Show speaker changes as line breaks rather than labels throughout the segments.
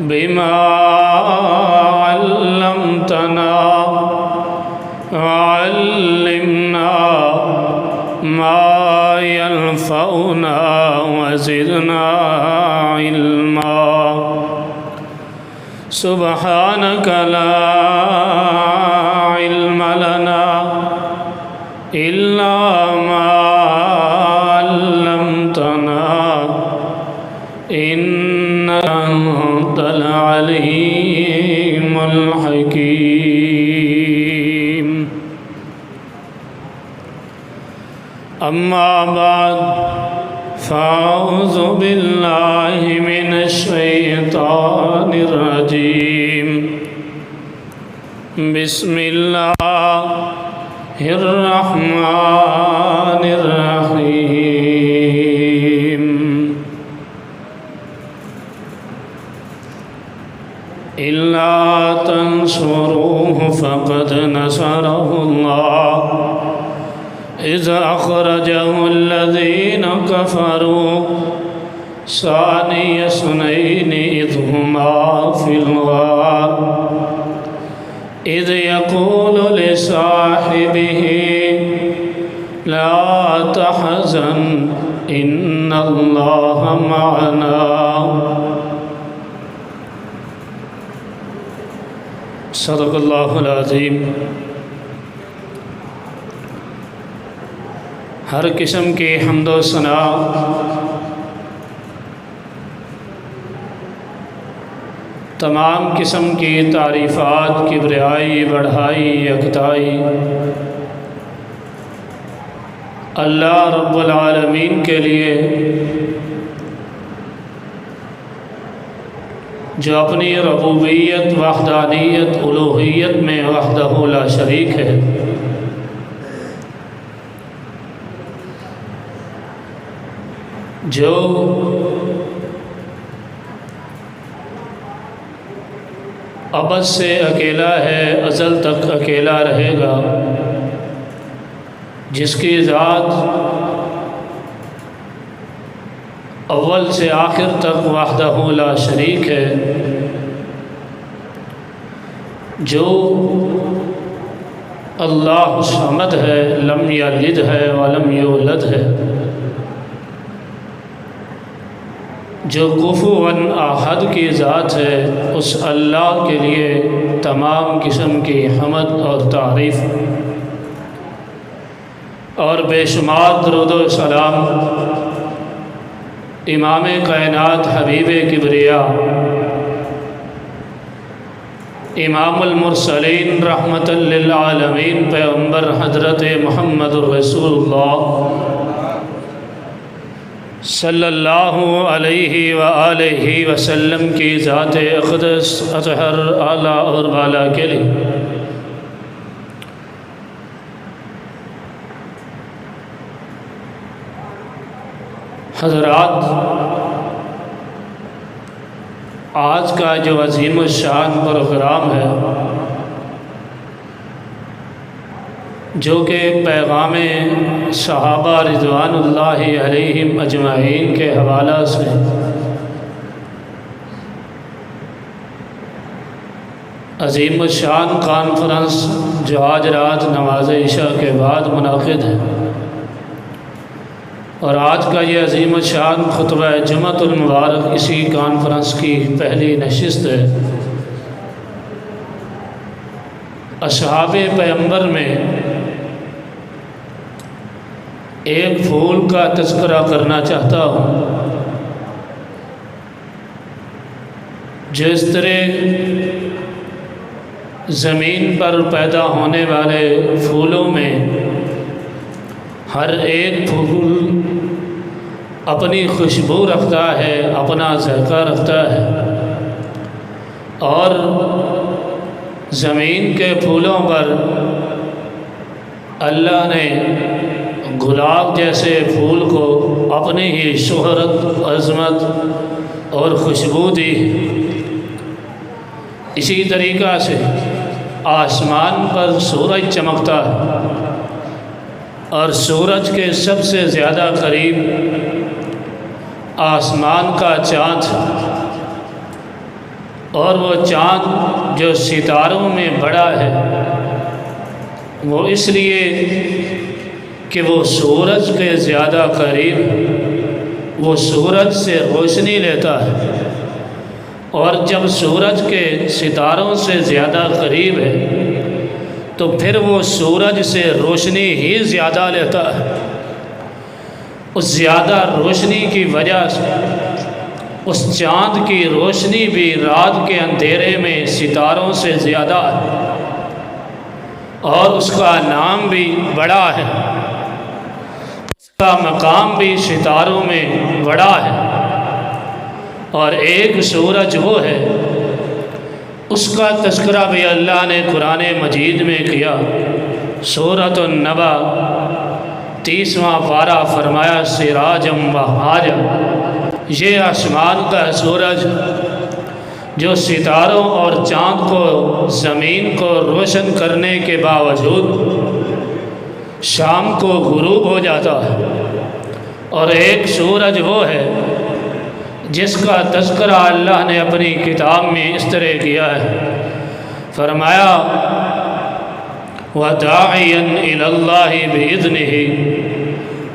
بما علمتنا وعلمنا ما ينفعنا وزدنا علما سبحانك لا علم لنا إلا ما علمتنا إنك أنت العليم الحكيم أما بعد فأعوذ بالله من الشيطان الرجيم بسم الله الرحمن الرحيم إلا تنصروه فقد نصره الله إذ أخرجه الذين كفروا ثاني اثنين إذ هما في الغار إذ يقول لصاحبه لا تحزن إن الله معنا صدق اللہ العظیم۔ ہر قسم کی حمد و ثنا تمام قسم کی تعریفات، کبریائی، بڑھائی، یکتائی اللہ رب العالمین کے لیے، جو اپنی ربوبیت، وحدانیت، الوہیت میں وحدہ لا شریک ہے، جو ابد سے اکیلا ہے، ازل تک اکیلا رہے گا، جس کی ذات اول سے آخر تک وحدہ لا شریک ہے، جو اللہ الصمد ہے، لم یلد ہے ولم یولد ہے، جو کفوا احد کی ذات ہے، اس اللہ کے لیے تمام قسم کی حمد اور تعریف اور بے شمار درود و سلام امام کائنات، حبیب کبریا، امام المرسلین، رحمت للعالمین، پیغمبر حضرت محمد رسول اللہ صلی اللہ علیہ وآلہ وسلم کی ذات اقدس، اطہر، اعلیٰ اور بالا کے لیے حضرات، آج کا جو عظیم الشان پروگرام ہے، جو کہ پیغام صحابہ رضوان اللہ علیہم اجمعین کے حوالہ سے عظیم الشان کانفرنس، جو آج رات نماز عشاء کے بعد منعقد ہے، اور آج کا یہ عظیم الشان خطبہ جمعۃ المبارک اسی کانفرنس کی پہلی نشست ہے۔ اصحاب پیغمبر میں ایک پھول کا تذکرہ کرنا چاہتا ہوں، جس طرح زمین پر پیدا ہونے والے پھولوں میں ہر ایک پھول اپنی خوشبو رکھتا ہے، اپنا ذائقہ رکھتا ہے، اور زمین کے پھولوں پر اللہ نے گلاب جیسے پھول کو اپنی ہی شہرت، عظمت اور خوشبو دی۔ اسی طریقہ سے آسمان پر سورج چمکتا ہے، اور سورج کے سب سے زیادہ قریب آسمان کا چاند، اور وہ چاند جو ستاروں میں بڑا ہے وہ اس لیے کہ وہ سورج کے زیادہ قریب، وہ سورج سے روشنی لیتا ہے، اور جب سورج کے ستاروں سے زیادہ قریب ہے تو پھر وہ سورج سے روشنی ہی زیادہ لیتا ہے۔ اس زیادہ روشنی کی وجہ سے اس چاند کی روشنی بھی رات کے اندھیرے میں ستاروں سے زیادہ ہے، اور اس کا نام بھی بڑا ہے، اس کا مقام بھی ستاروں میں بڑا ہے۔ اور ایک سورج وہ ہے، اس کا تذکرہ بھی اللہ نے قرآن مجید میں کیا۔ سورۃ النبأ 30واں پارہ فرمایا سراجم وہاجا، یہ آسمان کا سورج جو ستاروں اور چاند کو، زمین کو روشن کرنے کے باوجود شام کو غروب ہو جاتا ہے۔ اور ایک سورج وہ ہے جس کا تذکرہ اللہ نے اپنی کتاب میں اس طرح کیا ہے، فرمایا وَدَاعِيًا إِلَى اللَّهِ بِإِذْنِهِ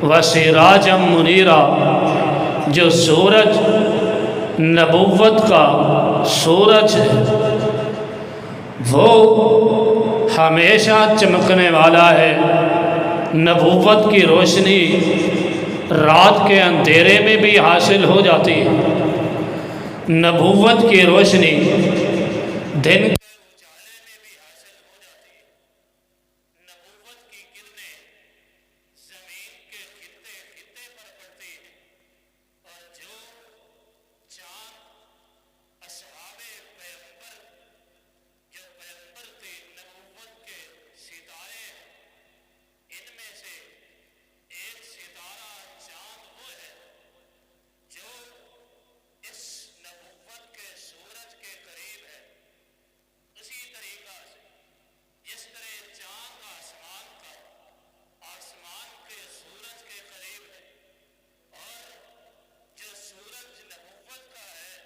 وَسِرَاجًا مُنِيرًا، جو سورج نبوت کا سورج ہے، وہ ہمیشہ چمکنے والا ہے۔ نبوت کی روشنی رات کے اندھیرے میں بھی حاصل ہو جاتی ہے، نبوت کی روشنی دن کے اجالے میں بھی حاصل ہو جاتی ہے۔ نبوت کی کرنیں زمین کے خطے خطے پر پڑتی ہیں، اور جو چاند اصحاب پیغمبر، جو پیغمبر تھے، نبوت کے ستارے ہیں، ان میں سے ایک ستارہ چاند وہ ہے جو اس نبوت کے سورج کے قریب ہے۔ اسی طریقہ سے جس طرح چاند آسمان کے سورج کے قریب ہے، اور جو سورج نبوت کا ہے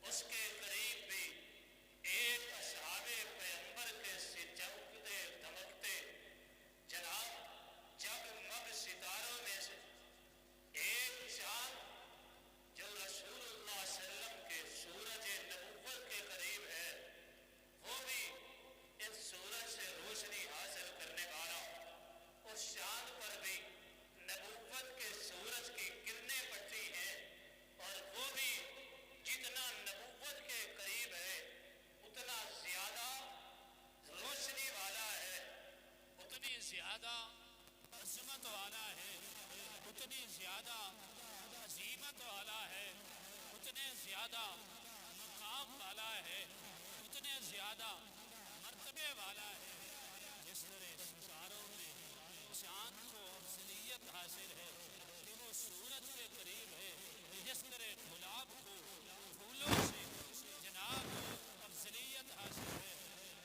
اس کے قریب بھی ایک اصحاب پیغمبر کے سے چمکتے دمکتے جناب جگمگ ستاروں میں سے ایک چاند جو رسول اللہ صلی اللہ علیہ وسلم کے سورج نبوت کے قریب ہے، وہ بھی اس سورج سے روشنی حاصل کرنے والا، اس چاند پر بھی نبوت کے سورج کی کرنیں پڑتی ہیں، اور وہ بھی جتنا نبوت کے قریب ہے اتنا زیادہ روشنی والا ہے، اتنی زیادہ عظمت والا ہے، اتنی زیادہ عظیمت والا ہے، اتنے زیادہ مقام والا ہے، اتنے زیادہ مرتبے والا ہے۔ جس طرح ستاروں میں چاند کو افضلیت حاصل ہے کہ وہ سورج کے قریب ہے، جس طرح گلاب کو پھولوں سے جناب افضلیت حاصل ہے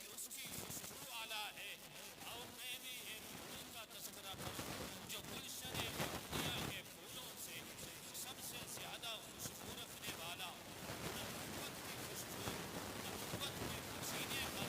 کہ اس کی خوشبو اعلیٰ ہے۔ اور میں بھی ایک پھول کا تذکرہ کروں جو گلشن دنیا کے پھولوں سے سب سے زیادہ خوشبو رکھنے والا، نبوت کی خوشبو، نبوت کے پسینے کا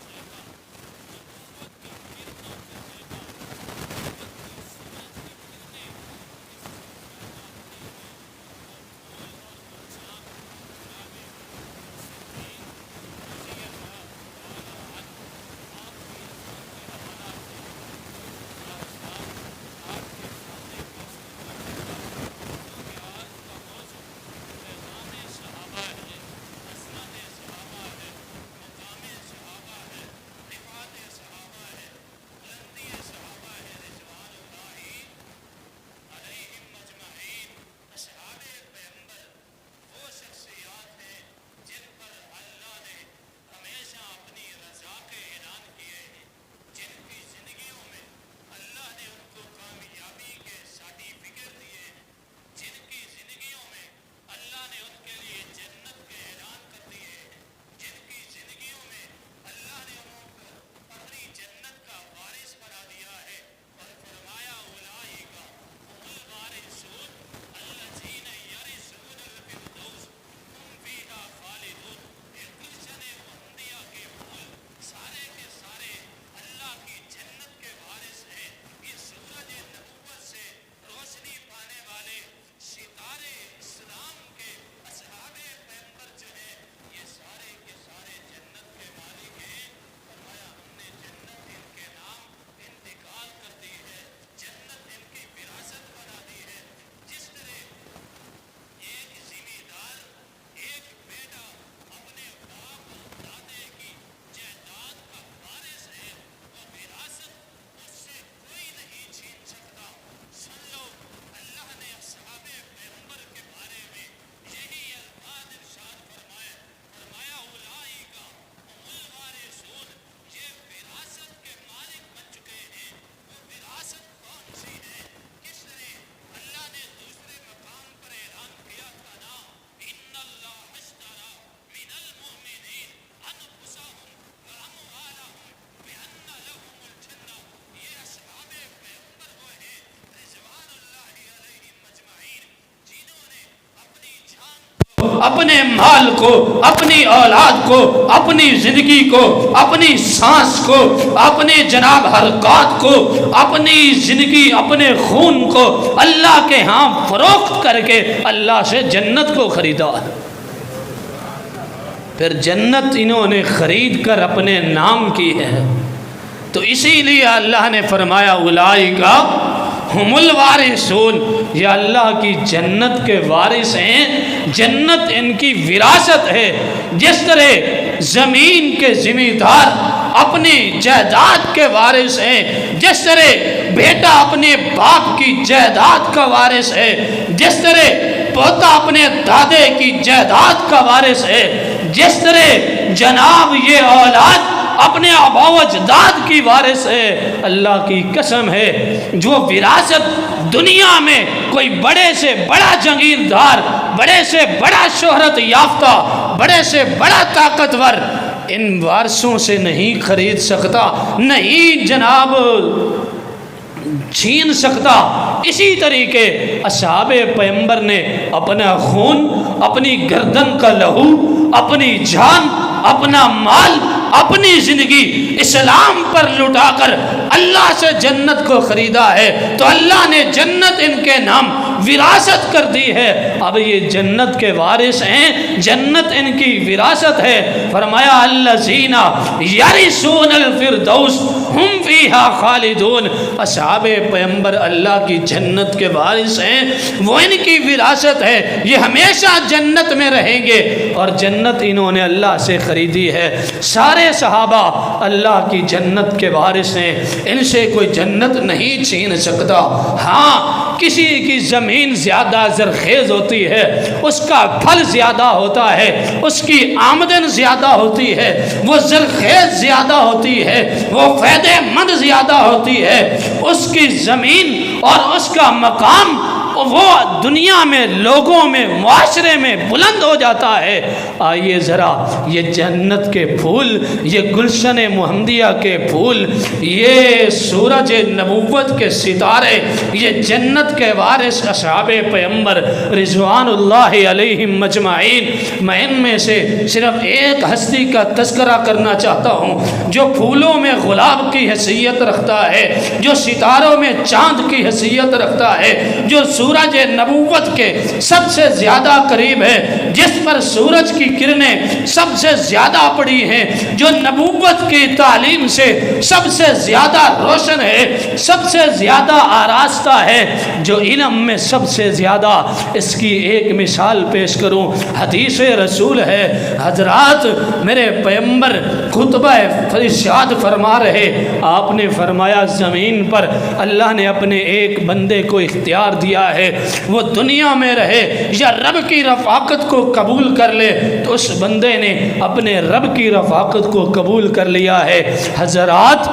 اپنے مال کو، اپنی اولاد کو، اپنی زندگی کو، اپنی سانس کو، اپنے جناب حرکات کو، اپنی زندگی، اپنے خون کو اللہ کے ہاں فروخت کر کے اللہ سے جنت کو خریدا۔ پھر جنت انہوں نے خرید کر اپنے نام کی ہے۔ تو اسی لیے اللہ نے فرمایا اولئک ہم الوارثون، یہ اللہ کی جنت کے وارث ہیں، جنت ان کی وراثت ہے۔ جس طرح زمین کے ذمہ دار اپنی جائیداد کے وارث ہیں، جس طرح بیٹا اپنے باپ کی جائیداد کا وارث ہے، جس طرح پوتا اپنے دادے کی جائیداد کا وارث ہے، جس طرح جناب یہ اولاد اپنے آبا و اجداد کی وارث ہے، اللہ کی قسم ہے جو وراثت دنیا میں کوئی بڑے سے بڑا جاگیردار، بڑے سے بڑا شہرت یافتہ، بڑے سے بڑا طاقتور ان وارثوں سے نہیں خرید سکتا، نہیں جناب چھین سکتا۔ اسی طریقے اصحاب پیغمبر نے اپنا خون، اپنی گردن کا لہو، اپنی جان، اپنا مال، اپنی زندگی اسلام پر لٹا کر اللہ سے جنت کو خریدا ہے، تو اللہ نے جنت ان کے نام وراثت کر دی ہے۔ اب یہ جنت کے وارث ہیں، جنت ان کی وراثت ہے۔ فرمایا الذین یرثون الفردوس ہم فیہا خالدون، اصحاب پیغمبر اللہ کی جنت کے وارث ہیں، وہ ان کی وراثت ہے، یہ ہمیشہ جنت میں رہیں گے، اور جنت انہوں نے اللہ سے خریدی ہے۔ سارے صحابہ اللہ کی جنت کے وارث ہیں، ان سے کوئی جنت نہیں چھین سکتا۔ ہاں کسی کی زمین زیادہ زرخیز ہوتی ہے، اس کا پھل زیادہ ہوتا ہے، اس کی آمدن زیادہ ہوتی ہے، وہ زرخیز زیادہ ہوتی ہے، وہ فائدہ مند زیادہ ہوتی ہے، اس کی زمین اور اس کا مقام وہ دنیا میں، لوگوں میں، معاشرے میں بلند ہو جاتا ہے۔ آئیے ذرا یہ جنت کے پھول، یہ گلشن محمدیہ کے پھول، یہ سورج نبوت کے ستارے، یہ جنت کے وارث اصحاب پیغمبر رضوان اللہ علیہم مجمعین، میں ان میں سے صرف ایک ہستی کا تذکرہ کرنا چاہتا ہوں جو پھولوں میں گلاب کی حیثیت رکھتا ہے، جو ستاروں میں چاند کی حیثیت رکھتا ہے، جو سورج نبوت کے سب سے زیادہ قریب ہے، جس پر سورج کی کرنیں سب سے زیادہ پڑی ہیں، جو نبوت کی تعلیم سے سب سے زیادہ روشن ہے، سب سے زیادہ آراستہ ہے، جو علم میں سب سے زیادہ۔ اس کی ایک مثال پیش کروں، حدیث رسول ہے، حضرات میرے پیغمبر خطبہ ارشاد فرما رہے، آپ نے فرمایا زمین پر اللہ نے اپنے ایک بندے کو اختیار دیا ہے، وہ دنیا میں رہے یا رب کی رفاقت کو قبول کر لے، تو اس بندے نے اپنے رب کی رفاقت کو قبول کر لیا ہے۔ حضرات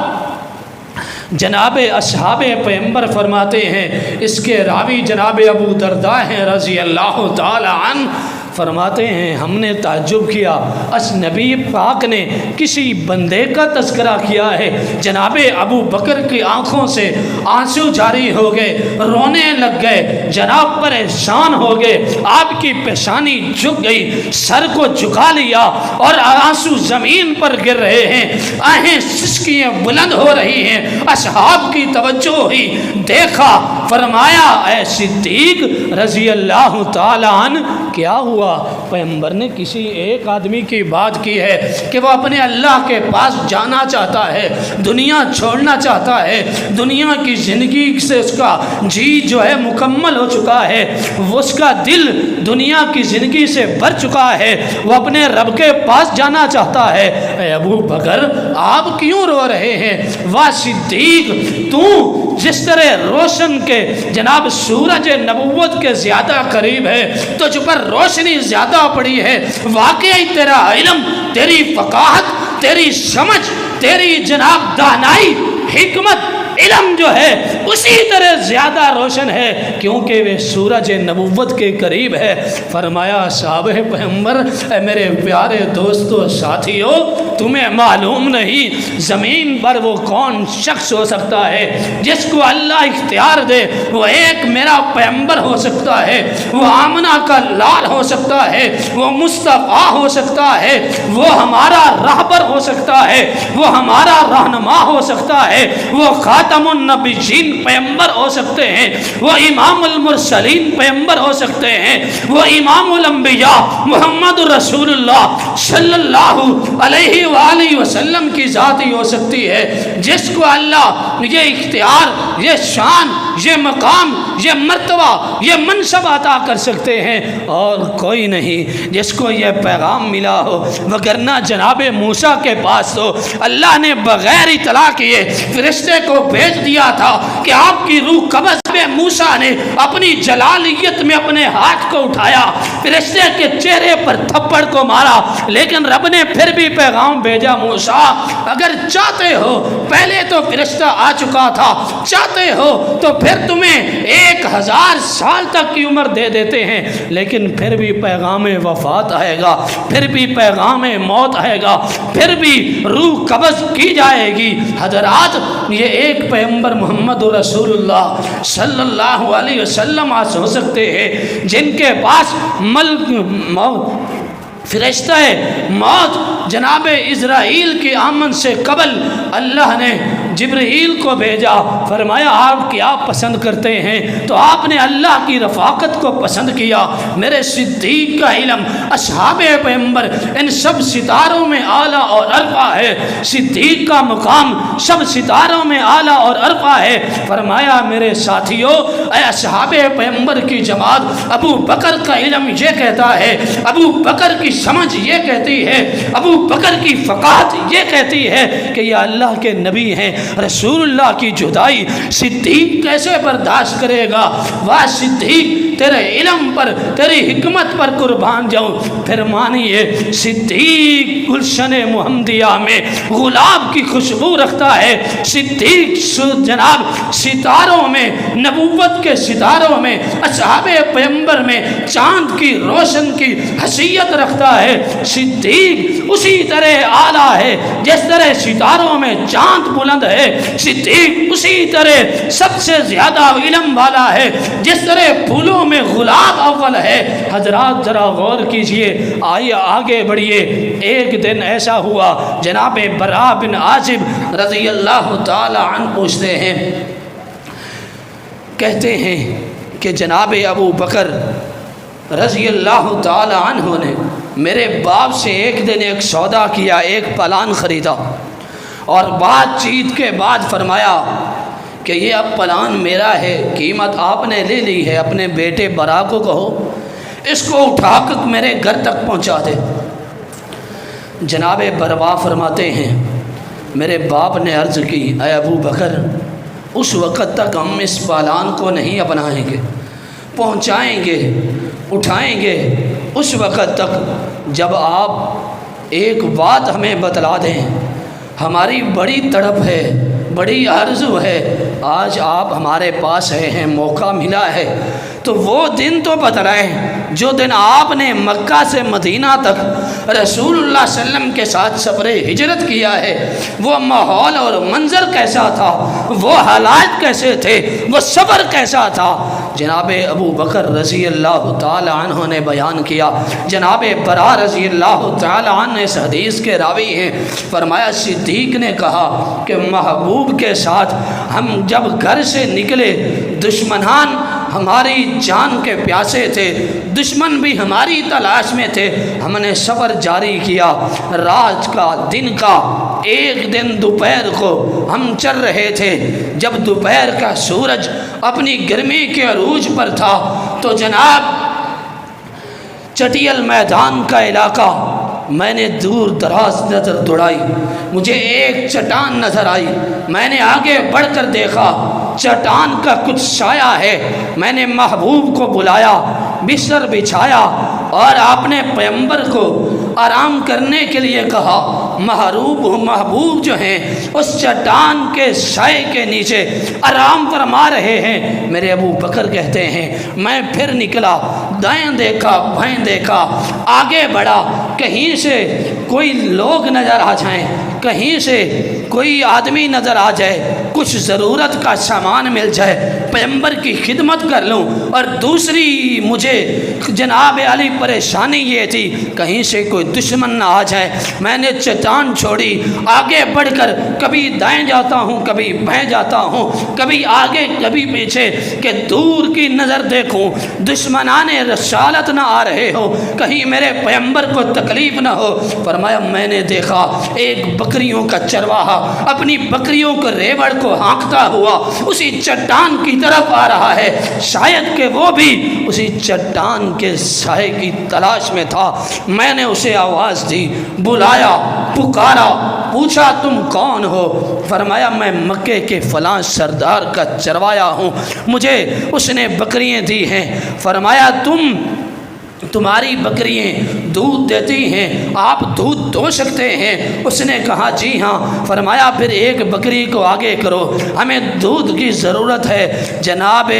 جناب اصحاب پیغمبر فرماتے ہیں، اس کے راوی جناب ابو درداء ہیں رضی اللہ تعالی عنہ، فرماتے ہیں ہم نے تعجب کیا، اس نبی پاک نے کسی بندے کا تذکرہ کیا ہے، جناب ابو بکر کی آنکھوں سے آنسو جاری ہو گئے، رونے لگ گئے، جناب پریشان ہو گئے، آپ کی پیشانی جھک گئی، سر کو جھکا لیا اور آنسو زمین پر گر رہے ہیں، آہیں سسکیاں بلند ہو رہی ہیں۔ اصحاب کی توجہ ہوئی، دیکھا، فرمایا اے صدیق رضی اللہ تعالی عنہ کیا ہوا؟ پیغمبر نے کسی ایک آدمی کی بات کی ہے کہ وہ اپنے اللہ کے پاس جانا چاہتا ہے، دنیا چھوڑنا چاہتا ہے، دنیا کی زندگی سے اس کا جی جو ہے مکمل ہو چکا ہے، وہ اس کا دل دنیا کی زندگی سے بھر چکا ہے، وہ اپنے رب کے پاس جانا چاہتا ہے۔ اے ابو بکر آپ کیوں رو رہے ہیں؟ واہ صدیق، تو جس طرح روشن کے جناب سورج نبوت کے زیادہ قریب ہے، تجھ پر روشنی زیادہ پڑی ہے، واقعی تیرا علم، تیری فقاہت، تیری سمجھ، تیری جناب دانائی، حکمت علم جو ہے اسی طرح زیادہ روشن ہے کیونکہ وہ سورج نبوت کے قریب ہے۔ فرمایا صحابہ پیغمبر، اے میرے پیارے دوستو ساتھیو، تمہیں معلوم نہیں زمین پر وہ کون شخص ہو سکتا ہے جس کو اللہ اختیار دے؟ وہ ایک میرا پیغمبر ہو سکتا ہے، وہ آمنہ کا لال ہو سکتا ہے، وہ مصطفیٰ ہو سکتا ہے، وہ ہمارا راہبر ہو سکتا ہے، وہ ہمارا رہنما ہو سکتا ہے، وہ خاتم النبیین پیغمبر ہو سکتے ہیں، وہ امام المرسلین پیغمبر ہو سکتے ہیں، وہ امام الانبیاء محمد رسول اللہ صلی اللہ علیہ وآلہ وسلم کی ذات ہی ہو سکتی ہے جس کو اللہ یہ اختیار، یہ شان، یہ مقام، یہ مرتبہ، یہ منصب عطا کر سکتے ہیں، اور کوئی نہیں جس کو یہ پیغام ملا ہو۔ وگرنہ جناب موسیٰ کے پاس تو اللہ نے بغیر اطلاع کیے فرشتے کو بھیج دیا تھا کہ آپ کی روح قبض میں۔ موسیٰ نے اپنی جلالیت میں اپنے ہاتھ کو اٹھایا، فرشتے کے چہرے پر تھپڑ کو مارا، لیکن رب نے پھر بھی پیغام بھیجا، موسیٰ اگر چاہتے ہو، پہلے تو فرشتہ آ چکا تھا، چاہتے ہو تو پھر تمہیں 1000 سال تک کی عمر دے دیتے ہیں، لیکن پھر بھی پیغام وفات آئے گا، پھر بھی پیغام موت آئے گا، پھر بھی روح قبض کی جائے گی۔ حضرات، یہ ایک پیغمبر محمد رسول اللہ صلی اللہ علیہ وسلم آج ہو سکتے ہیں جن کے پاس ملک موت، فرشتہ موت جناب اسرائیل کی آمد سے قبل اللہ نے جبرائیل کو بھیجا، فرمایا آپ کیا پسند کرتے ہیں؟ تو آپ نے اللہ کی رفاقت کو پسند کیا۔ میرے صدیق کا علم، اصحاب پیغمبر، ان سب ستاروں میں اعلیٰ اور عرفہ ہے، صدیق کا مقام سب ستاروں میں اعلیٰ اور عرفہ ہے۔ فرمایا میرے ساتھیوں، اے اصحاب پیغمبر کی جماعت، ابو بکر کا علم یہ کہتا ہے، ابو بکر کی سمجھ یہ کہتی ہے، ابو بکر کی فقاہت یہ کہتی ہے کہ یہ اللہ کے نبی ہیں، رسول اللہ کی جدائی صدیق کیسے برداشت کرے گا؟ واہ صدیق، تیرے علم پر، تیری حکمت پر قربان جاؤں۔ پھر مانیے صدیق گلشن محمدیہ میں گلاب کی خوشبو رکھتا ہے، صدیق جناب ستاروں میں، نبوت کے ستاروں میں، اصحاب پیغمبر میں چاند کی روشن کی حیثیت رکھتا ہے۔ صدیق اسی طرح اعلیٰ ہے جس طرح ستاروں میں چاند بلند ہے، صدیق اسی طرح سب سے زیادہ علم والا ہے جس طرح پھولوں میں گلاب اول ہے۔ حضرات ذرا غور کیجئے، آئیے آگے بڑھیے۔ ایک دن ایسا ہوا، جناب برا بن عازب رضی اللہ تعالی عنہ پوچھتے ہیں، کہتے ہیں کہ جناب ابو بکر رضی اللہ تعالی عنہ نے میرے باپ سے ایک دن ایک سودا کیا، ایک پلان خریدا، اور بات چیت کے بعد فرمایا کہ یہ اب پلان میرا ہے، قیمت آپ نے لے لی ہے، اپنے بیٹے برا کو کہو اس کو اٹھا کر میرے گھر تک پہنچا دے۔ جناب بروا فرماتے ہیں میرے باپ نے عرض کی، اے ابو بکر اس وقت تک ہم اس پلان کو نہیں اپنائیں گے، پہنچائیں گے، اٹھائیں گے اس وقت تک جب آپ ایک بات ہمیں بتلا دیں۔ ہماری بڑی تڑپ ہے، بڑی آرزو ہے، آج آپ ہمارے پاس ہیں، موقع ملا ہے تو وہ دن تو بتلائیں جو دن آپ نے مکہ سے مدینہ تک رسول اللہ صلی اللہ علیہ وسلم کے ساتھ سفر ہجرت کیا ہے۔ وہ ماحول اور منظر کیسا تھا، وہ حالات کیسے تھے، وہ سفر کیسا تھا، جناب ابو بکر رضی اللہ تعالی عنہ نے بیان کیا۔ جناب برا رضی اللہ تعالی عنہ اس حدیث کے راوی ہیں، فرمایا صدیق نے کہا کہ محبوب کے ساتھ ہم جب گھر سے نکلے، دشمنان ہماری جان کے پیاسے تھے، دشمن بھی ہماری تلاش میں تھے، ہم نے سفر جاری کیا، رات کا دن کا ایک دن دوپہر کو ہم چل رہے تھے۔ جب دوپہر کا سورج اپنی گرمی کے عروج پر تھا تو جناب چٹیل میدان کا علاقہ میں نے دور دراز نظر دوڑائی، مجھے ایک چٹان نظر آئی، میں نے آگے بڑھ کر دیکھا چٹان کا کچھ سایہ ہے، میں نے محبوب کو بلایا، بستر بچھایا اور آپ نے پیغمبر کو آرام کرنے کے لیے کہا۔
محبوب جو ہیں اس چٹان کے سائے کے نیچے آرام فرما رہے ہیں۔ میرے ابو بکر کہتے ہیں میں پھر نکلا، دائیں دیکھا بائیں دیکھا، آگے بڑھا، کہیں سے کوئی لوگ نظر آ جائیں، کہیں سے کوئی آدمی نظر آ جائے، کچھ ضرورت کا سامان مل جائے، پیغمبر کی خدمت کر لوں۔ اور دوسری مجھے جناب علی پریشانی یہ تھی کہیں سے کوئی دشمن نہ آ جائے۔ میں نے چٹان چھوڑی، آگے بڑھ کر کبھی دائیں جاتا ہوں، کبھی بائیں جاتا ہوں، کبھی آگے کبھی پیچھے، کہ دور کی نظر دیکھوں دشمنان رسالت نہ آ رہے ہو، کہیں میرے پیغمبر کو تکلیف نہ ہو۔ فرمایا میں نے دیکھا ایک بکریوں کا چرواہا اپنی بکریوں کو ریوڑ کو ہانکتا ہوا اسی چٹان کی طرف آ رہا ہے، شاید کہ وہ بھی اسی چٹان کے سائے کی تلاش میں تھا۔ میں نے اسے آواز دی، بلایا، پکارا، پوچھا تم کون ہو؟ فرمایا میں مکے کے فلاں سردار کا چروایا ہوں، مجھے اس نے بکریاں دی ہیں۔ فرمایا تمہاری بکریاں دودھ دیتی ہیں، آپ دودھ دو سکتے ہیں؟ اس نے کہا جی ہاں۔ فرمایا پھر ایک بکری کو آگے کرو، ہمیں دودھ کی ضرورت ہے۔ جناب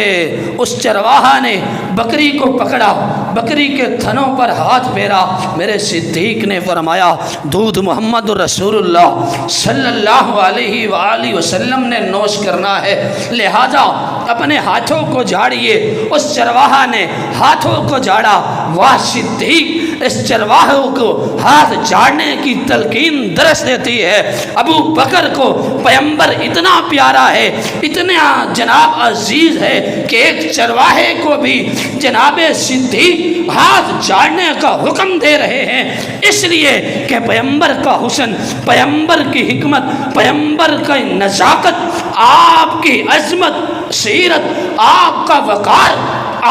اس چرواہا نے بکری کو پکڑا، بکری کے تھنوں پر ہاتھ پھیرا۔ میرے صدیق نے فرمایا دودھ محمد رسول اللہ صلی اللہ علیہ وآلہ وسلم نے نوش کرنا ہے، لہذا اپنے ہاتھوں کو جھاڑیے۔ اس چرواہا نے ہاتھوں کو جھاڑا۔ واہ صدیق اس چرواہوں کو ہاتھ جھاڑنے کی تلقین درس دیتی ہے۔ ابو بکر کو پیغمبر اتنا پیارا ہے، اتنا جناب عزیز ہے کہ ایک چرواہے کو بھی جناب صدیق ہاتھ جھاڑنے کا حکم دے رہے ہیں، اس لیے کہ پیغمبر کا حسن، پیغمبر کی حکمت، پیغمبر کی نزاکت، آپ کی عظمت، سیرت، آپ کا وقار،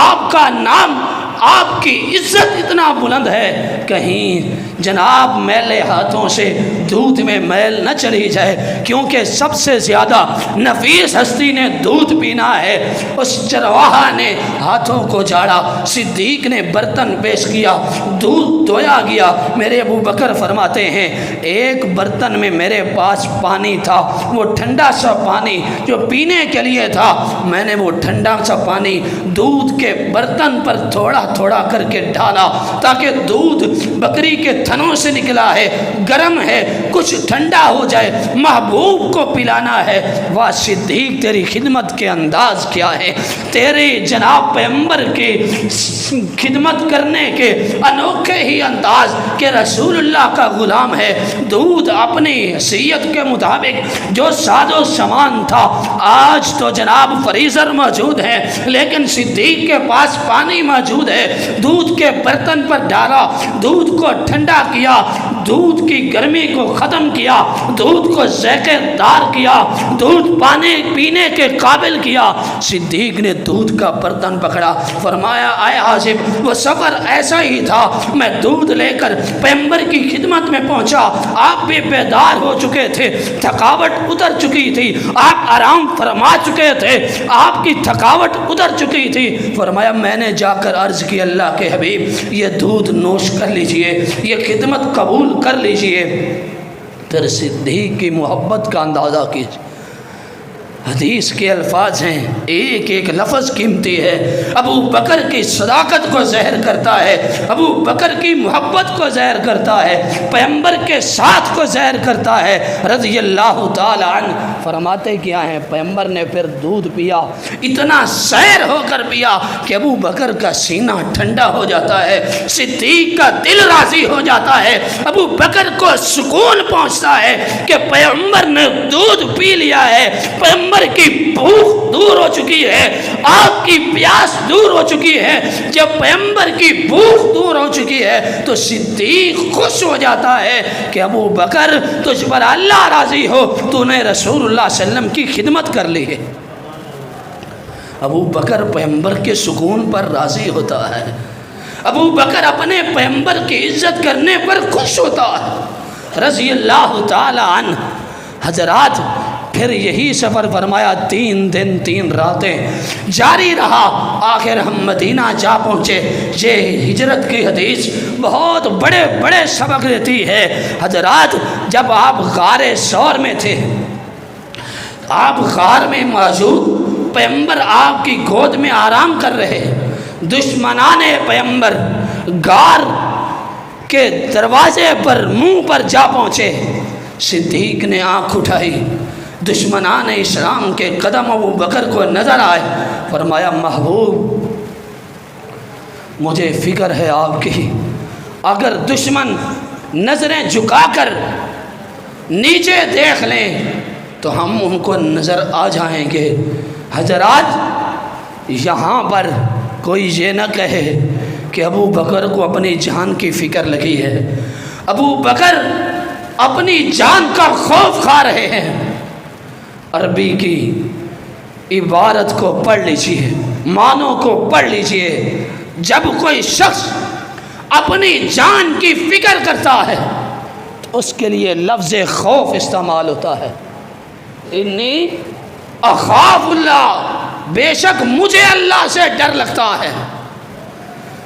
آپ کا نام، آپ کی عزت اتنا بلند ہے، کہیں جناب میلے ہاتھوں سے دودھ میں میل نہ چلی جائے، کیونکہ سب سے زیادہ نفیس ہستی نے دودھ پینا ہے۔ اس چرواہا نے ہاتھوں کو جھاڑا، صدیق نے برتن پیش کیا، دودھ دھویا گیا۔ میرے ابو بکر فرماتے ہیں ایک برتن میں میرے پاس پانی تھا، وہ ٹھنڈا سا پانی جو پینے کے لیے تھا، میں نے وہ ٹھنڈا سا پانی دودھ کے برتن پر تھوڑا تھوڑا کر کے ڈالا، تاکہ دودھ بکری کے تھنوں سے نکلا ہے، گرم ہے، کچھ ٹھنڈا ہو جائے، محبوب کو پلانا ہے۔ واہ صدیق تیری خدمت کے انداز کیا ہے، تیرے جناب پیغمبر کی خدمت کرنے کے انوکھے ہی انداز کہ رسول اللہ کا غلام ہے، دودھ اپنی حیثیت کے مطابق جو ساز و سامان تھا، آج تو جناب فریزر موجود ہے، لیکن صدیق کے پاس پانی موجود ہے، دودھ کے برتن پر ڈالا، دودھ کو ٹھنڈا کیا، دودھ کی گرمی کو ختم کیا، دودھ کو ذائقے دار کیا، دودھ پینے کے قابل کیا۔ صدیق نے دودھ کا برتن پکڑا، فرمایا اے حاجب وہ سفر ایسا ہی تھا، میں دودھ لے کر پیغمبر کی خدمت میں پہنچا، آپ بھی بیدار ہو چکے تھے، تھکاوٹ اتر چکی تھی، آپ آرام فرما چکے تھے، آپ کی تھکاوٹ اتر چکی تھی۔ فرمایا میں نے جا کر عرض کی اللہ کے حبیب یہ دودھ نوش کر لیجئے، یہ خدمت قبول کر لیجئے۔ پھر صدیق کی محبت کا اندازہ کیجئے، حدیث کے الفاظ ہیں، ایک ایک لفظ قیمتی ہے، ابو بکر کی صداقت کو ظاہر کرتا ہے، ابو بکر کی محبت کو ظاہر کرتا ہے، پیغمبر کے ساتھ کو ظاہر کرتا ہے رضی اللہ تعالی عنہ۔ فرماتے کیا ہیں پیغمبر نے پھر دودھ پیا، اتنا سیر ہو کر پیا کہ ابو بکر کا سینہ ٹھنڈا ہو جاتا ہے، صدیق کا دل راضی ہو جاتا ہے، ابو بکر کو سکون پہنچتا ہے کہ پیغمبر نے دودھ پی لیا ہے، پیغمبر کی بھوک دور ہو چکی ہے، آپ کی پیاس دور ہو چکی ہے۔ جب پیغمبر کی بھوک دور ہو چکی ہے تو صدیق خوش ہو جاتا ہے کہ ابو بکر تجھ پر اللہ راضی ہو، تو نے رسول اللہ صلی اللہ علیہ وسلم کی خدمت کر لی ہے۔ ابو بکر پیغمبر کے سکون پر راضی ہوتا ہے، ابو بکر اپنے پیغمبر کی عزت کرنے پر خوش ہوتا ہے رضی اللہ تعالی عنہ۔ حضرات پھر یہی سفر فرمایا 3 دن 3 راتیں جاری رہا، آخر ہم مدینہ جا پہنچے۔ یہ ہجرت کی حدیث بہت بڑے بڑے سبق دیتی ہے۔ حضرات جب آپ غار ثور میں تھے، آپ غار میں موجود، پیغمبر آپ کی گود میں آرام کر رہے، دشمنان پیغمبر غار کے دروازے پر منہ پر جا پہنچے۔ صدیق نے آنکھ اٹھائی، دشمنان اسلام کے قدم ابو بکر کو نظر آئے، فرمایا محبوب مجھے فکر ہے آپ کی، اگر دشمن نظریں جھکا کر نیچے دیکھ لیں تو ہم ان کو نظر آ جائیں گے۔ حضرات یہاں پر کوئی یہ نہ کہے کہ ابو بکر کو اپنی جان کی فکر لگی ہے، ابو بکر اپنی جان کا خوف کھا رہے ہیں۔ عربی کی عبارت کو پڑھ لیجئے، معنوں کو پڑھ لیجئے، جب کوئی شخص اپنی جان کی فکر کرتا ہے تو اس کے لیے لفظ خوف استعمال ہوتا ہے، انی اخاف اللہ، بے شک مجھے اللہ سے ڈر لگتا ہے۔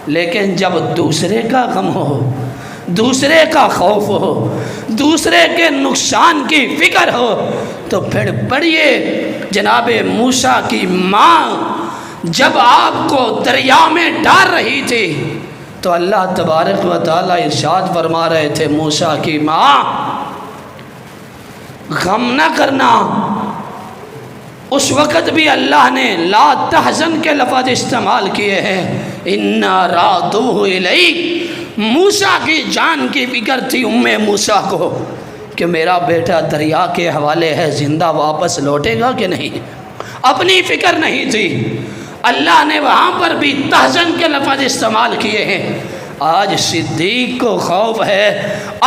لیکن جب دوسرے کا غم ہو، دوسرے کا خوف ہو، دوسرے کے نقصان کی فکر ہو تو پھر پڑھیے جناب موسیٰ کی ماں جب آپ کو دریا میں ڈال رہی تھی تو اللہ تبارک و تعالیٰ ارشاد فرما رہے تھے موسیٰ کی ماں غم نہ کرنا۔ اس وقت بھی اللہ نے لا تحزن کے لفظ استعمال کیے ہیں، انا رادوہ الیک، موسیٰ کی جان کی فکر تھی موسیٰ کو کہ میرا بیٹا دریا کے حوالے ہے، زندہ واپس لوٹے گا کہ نہیں، اپنی فکر نہیں تھی۔ اللہ نے وہاں پر بھی تحزن کے لفظ استعمال کیے ہیں۔ آج صدیق کو خوف ہے،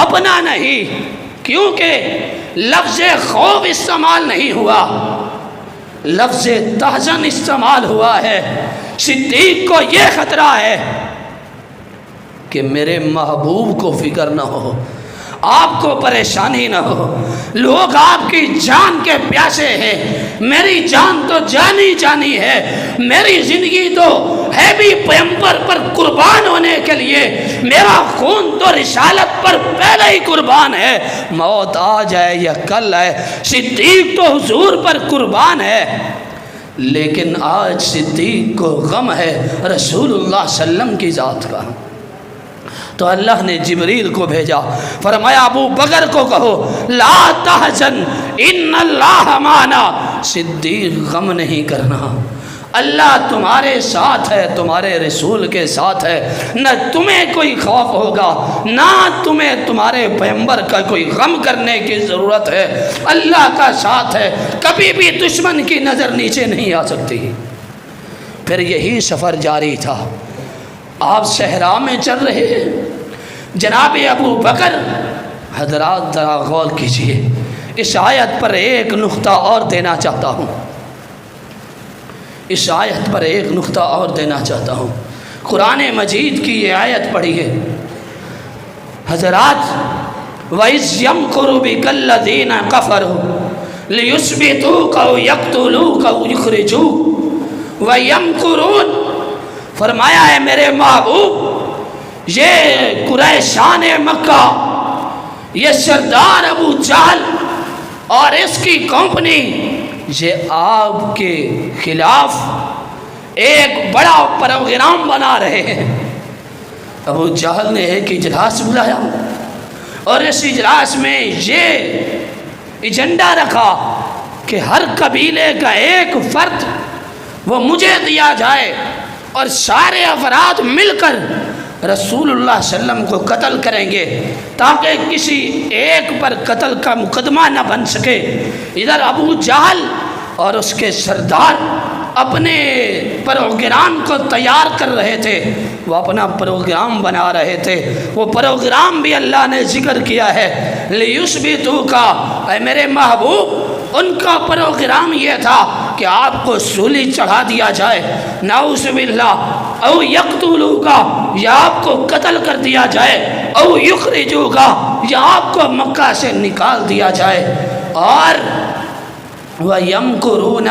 اپنا نہیں، کیونکہ لفظ خوف استعمال نہیں ہوا، لفظ تحزن استعمال ہوا ہے۔ صدیق کو یہ خطرہ ہے کہ میرے محبوب کو فکر نہ ہو، آپ کو پریشانی نہ ہو، لوگ آپ کی جان کے پیاسے ہیں، میری جان تو جانی جانی ہے، میری زندگی تو ہے بھی پیغمبر پر قربان ہونے کے لیے، میرا خون تو رسالت پر پہلے ہی قربان ہے، موت آ جائے یا کل آئے صدیق تو حضور پر قربان ہے۔ لیکن آج صدیق کو غم ہے رسول اللہ صلی اللہ علیہ وسلم کی ذات کا۔ تو اللہ نے جبریل کو بھیجا، فرمایا ابو بکر کو کہو لا تحزن ان اللہ معنا، صدیق غم نہیں کرنا، اللہ تمہارے ساتھ ہے، تمہارے رسول کے ساتھ ہے، نہ تمہیں کوئی خوف ہوگا، نہ تمہیں تمہارے پیغمبر کا کوئی غم کرنے کی ضرورت ہے، اللہ کا ساتھ ہے، کبھی بھی دشمن کی نظر نیچے نہیں آ سکتی۔ پھر یہی سفر جاری تھا، آپ صحرا میں چل رہے ہیں، جناب ابو بکر، حضرات ذرا غور کیجئے، اس آیت پر ایک نقطہ اور دینا چاہتا ہوں، اس آیت پر ایک نقطہ اور دینا چاہتا ہوں۔ قرآن مجید کی یہ آیت پڑھی ہے حضرات، وَإِذْ يَمْكُرُ بِكَ الَّذِينَ كَفَرُوا لِيُثْبِتُوكَ أَوْ يَقْتُلُوكَ أَوْ يُخْرِجُوكَ وَيَمْكُرُونَ، فرمایا ہے میرے محبوب یہ قریشان مکہ، یہ سردار ابو جہل اور اس کی کمپنی، یہ آپ کے خلاف ایک بڑا پروگرام بنا رہے ہیں۔ ابو جہل نے ایک اجلاس بلایا اور اس اجلاس میں یہ ایجنڈا رکھا کہ ہر قبیلے کا ایک فرد وہ مجھے دیا جائے اور سارے افراد مل کر رسول اللہ صلی اللہ علیہ وسلم کو قتل کریں گے تاکہ کسی ایک پر قتل کا مقدمہ نہ بن سکے۔ ادھر ابو جہل اور اس کے سردار اپنے پروگرام کو تیار کر رہے تھے، وہ اپنا پروگرام بنا رہے تھے، وہ پروگرام بھی اللہ نے ذکر کیا ہے لیثبتوک، اے میرے محبوب ان کا پروگرام یہ تھا کہ آپ کو سولی چڑھا دیا جائے، نعوذ باللہ، او یقتلوک، یا آپ کو قتل کر دیا جائے، او یخرجوک، یا آپ کو مکہ سے نکال دیا جائے۔ اور وَيَمْكُرُونَ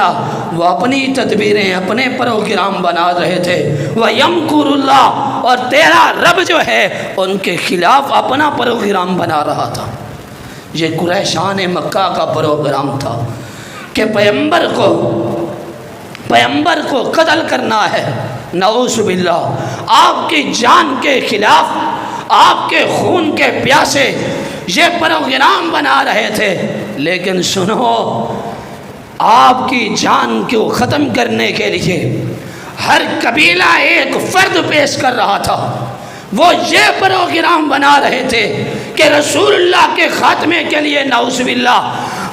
وہ اپنی تدبیریں اپنے پروگرام بنا رہے تھے، وَيَمْكُرُ اللَّهُ اور تیرا رب جو ہے ان کے خلاف اپنا پروگرام بنا رہا تھا۔ یہ قریشان مکہ کا پروگرام تھا کہ پیغمبر کو قتل کرنا ہے، نعوذ باللہ، آپ کی جان کے خلاف، آپ کے خون کے پیاسے یہ پروگرام بنا رہے تھے۔ لیکن سنو، آپ کی جان کو ختم کرنے کے لیے ہر قبیلہ ایک فرد پیش کر رہا تھا۔ وہ یہ پروگرام بنا رہے تھے کہ رسول اللہ کے خاتمے کے لیے نعوذ باللہ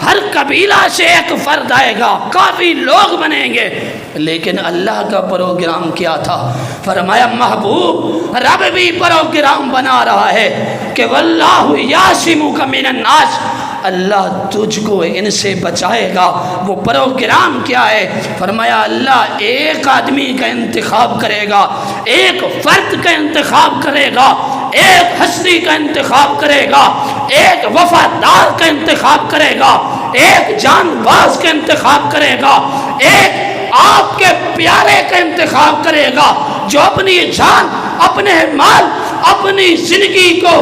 ہر قبیلہ سے ایک فرد آئے گا، کافی لوگ بنیں گے۔ لیکن اللہ کا پروگرام کیا تھا؟ فرمایا محبوب، رب بھی پروگرام بنا رہا ہے کہ واللہ یعصمک من الناس، اللہ تجھ کو ان سے بچائے گا۔ وہ پروگرام کیا ہے؟ فرمایا اللہ ایک آدمی کا انتخاب کرے گا، ایک فرد کا انتخاب کرے گا، ایک ہستی کا انتخاب کرے گا، ایک وفادار کا انتخاب کرے گا، ایک جان باز کا انتخاب کرے گا، ایک آپ کے پیارے کا انتخاب کرے گا، جو اپنی جان، اپنے مال، اپنی زندگی کو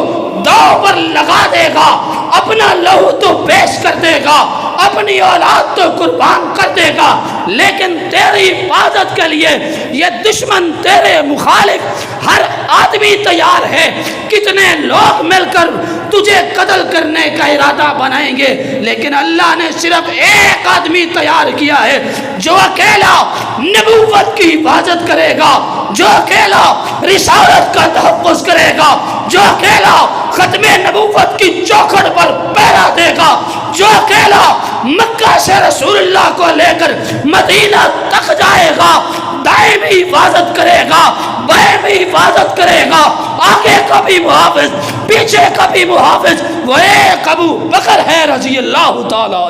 داؤ پر لگا دے گا، اپنا لہو تو پیش کر دے گا، اپنی اولاد تو قربان کر دے گا، لیکن تیری حفاظت کے لیے یہ دشمن، تیرے مخالف ہر آدمی تیار ہے۔ کتنے لوگ مل کر تجھے قتل کرنے کا ارادہ بنائیں گے، لیکن اللہ نے صرف ایک آدمی تیار کیا ہے جو اکیلا نبوت کی حفاظت کرے گا، جو اکیلا رسالت کا تحفظ کرے گا، جو اکیلا ختم نبوت کی چوکھٹ پر پہرا دے گا، جو اکیلا مکہ سے رسول اللہ کو لے کر مدینہ تک جائے گا، دائیں بھی حفاظت کرے گا، بائیں بھی حفاظت کرے گا، آگے کا بھی محافظ، پیچھے کا بھی محافظ، وہ ایک ابو بکر ہے رضی اللہ تعالیٰ۔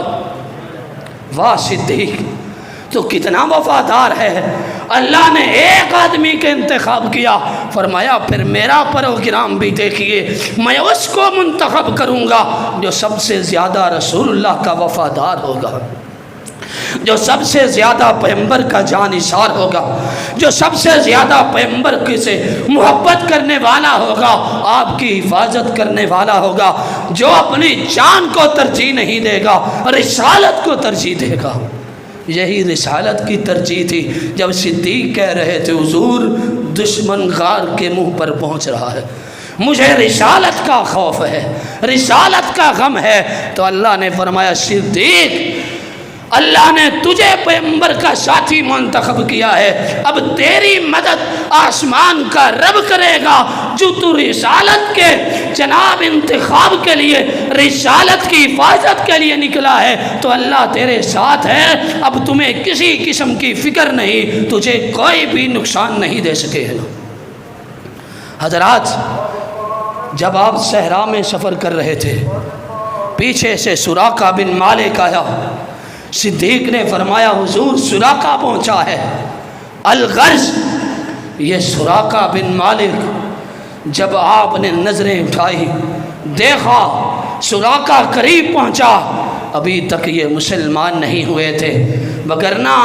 واہ صدیق تو کتنا وفادار ہے۔ اللہ نے ایک آدمی کا انتخاب کیا، فرمایا پھر میرا پروگرام بھی دیکھیے، میں اس کو منتخب کروں گا جو سب سے زیادہ رسول اللہ کا وفادار ہوگا، جو سب سے زیادہ پیغمبر کا جانثار ہوگا، جو سب سے زیادہ پیغمبر سے محبت کرنے والا ہوگا، آپ کی حفاظت کرنے والا ہوگا، جو اپنی جان کو ترجیح نہیں دے گا، رسالت کو ترجیح دے گا۔ یہی رسالت کی ترجیح تھی جب صدیق کہہ رہے تھے حضور دشمن غار کے منہ پر پہنچ رہا ہے، مجھے رسالت کا خوف ہے، رسالت کا غم ہے، تو اللہ نے فرمایا صدیق اللہ نے تجھے پیغمبر کا ساتھی منتخب کیا ہے، اب تیری مدد آسمان کا رب کرے گا، جو تو رسالت کے جناب انتخاب کے لیے، رسالت کی حفاظت کے لیے نکلا ہے، تو اللہ تیرے ساتھ ہے، اب تمہیں کسی قسم کی فکر نہیں، تجھے کوئی بھی نقصان نہیں دے سکے۔ حضرات جب آپ صحرا میں سفر کر رہے تھے، پیچھے سے سراقہ بن مالک آیا، صدیق نے فرمایا حضور سراقہ پہنچا ہے۔ الغرض یہ سراقہ بن مالک جب آپ نے نظریں اٹھائی، دیکھا سراقہ قریب پہنچا، ابھی تک یہ مسلمان نہیں ہوئے تھے، وگرنہ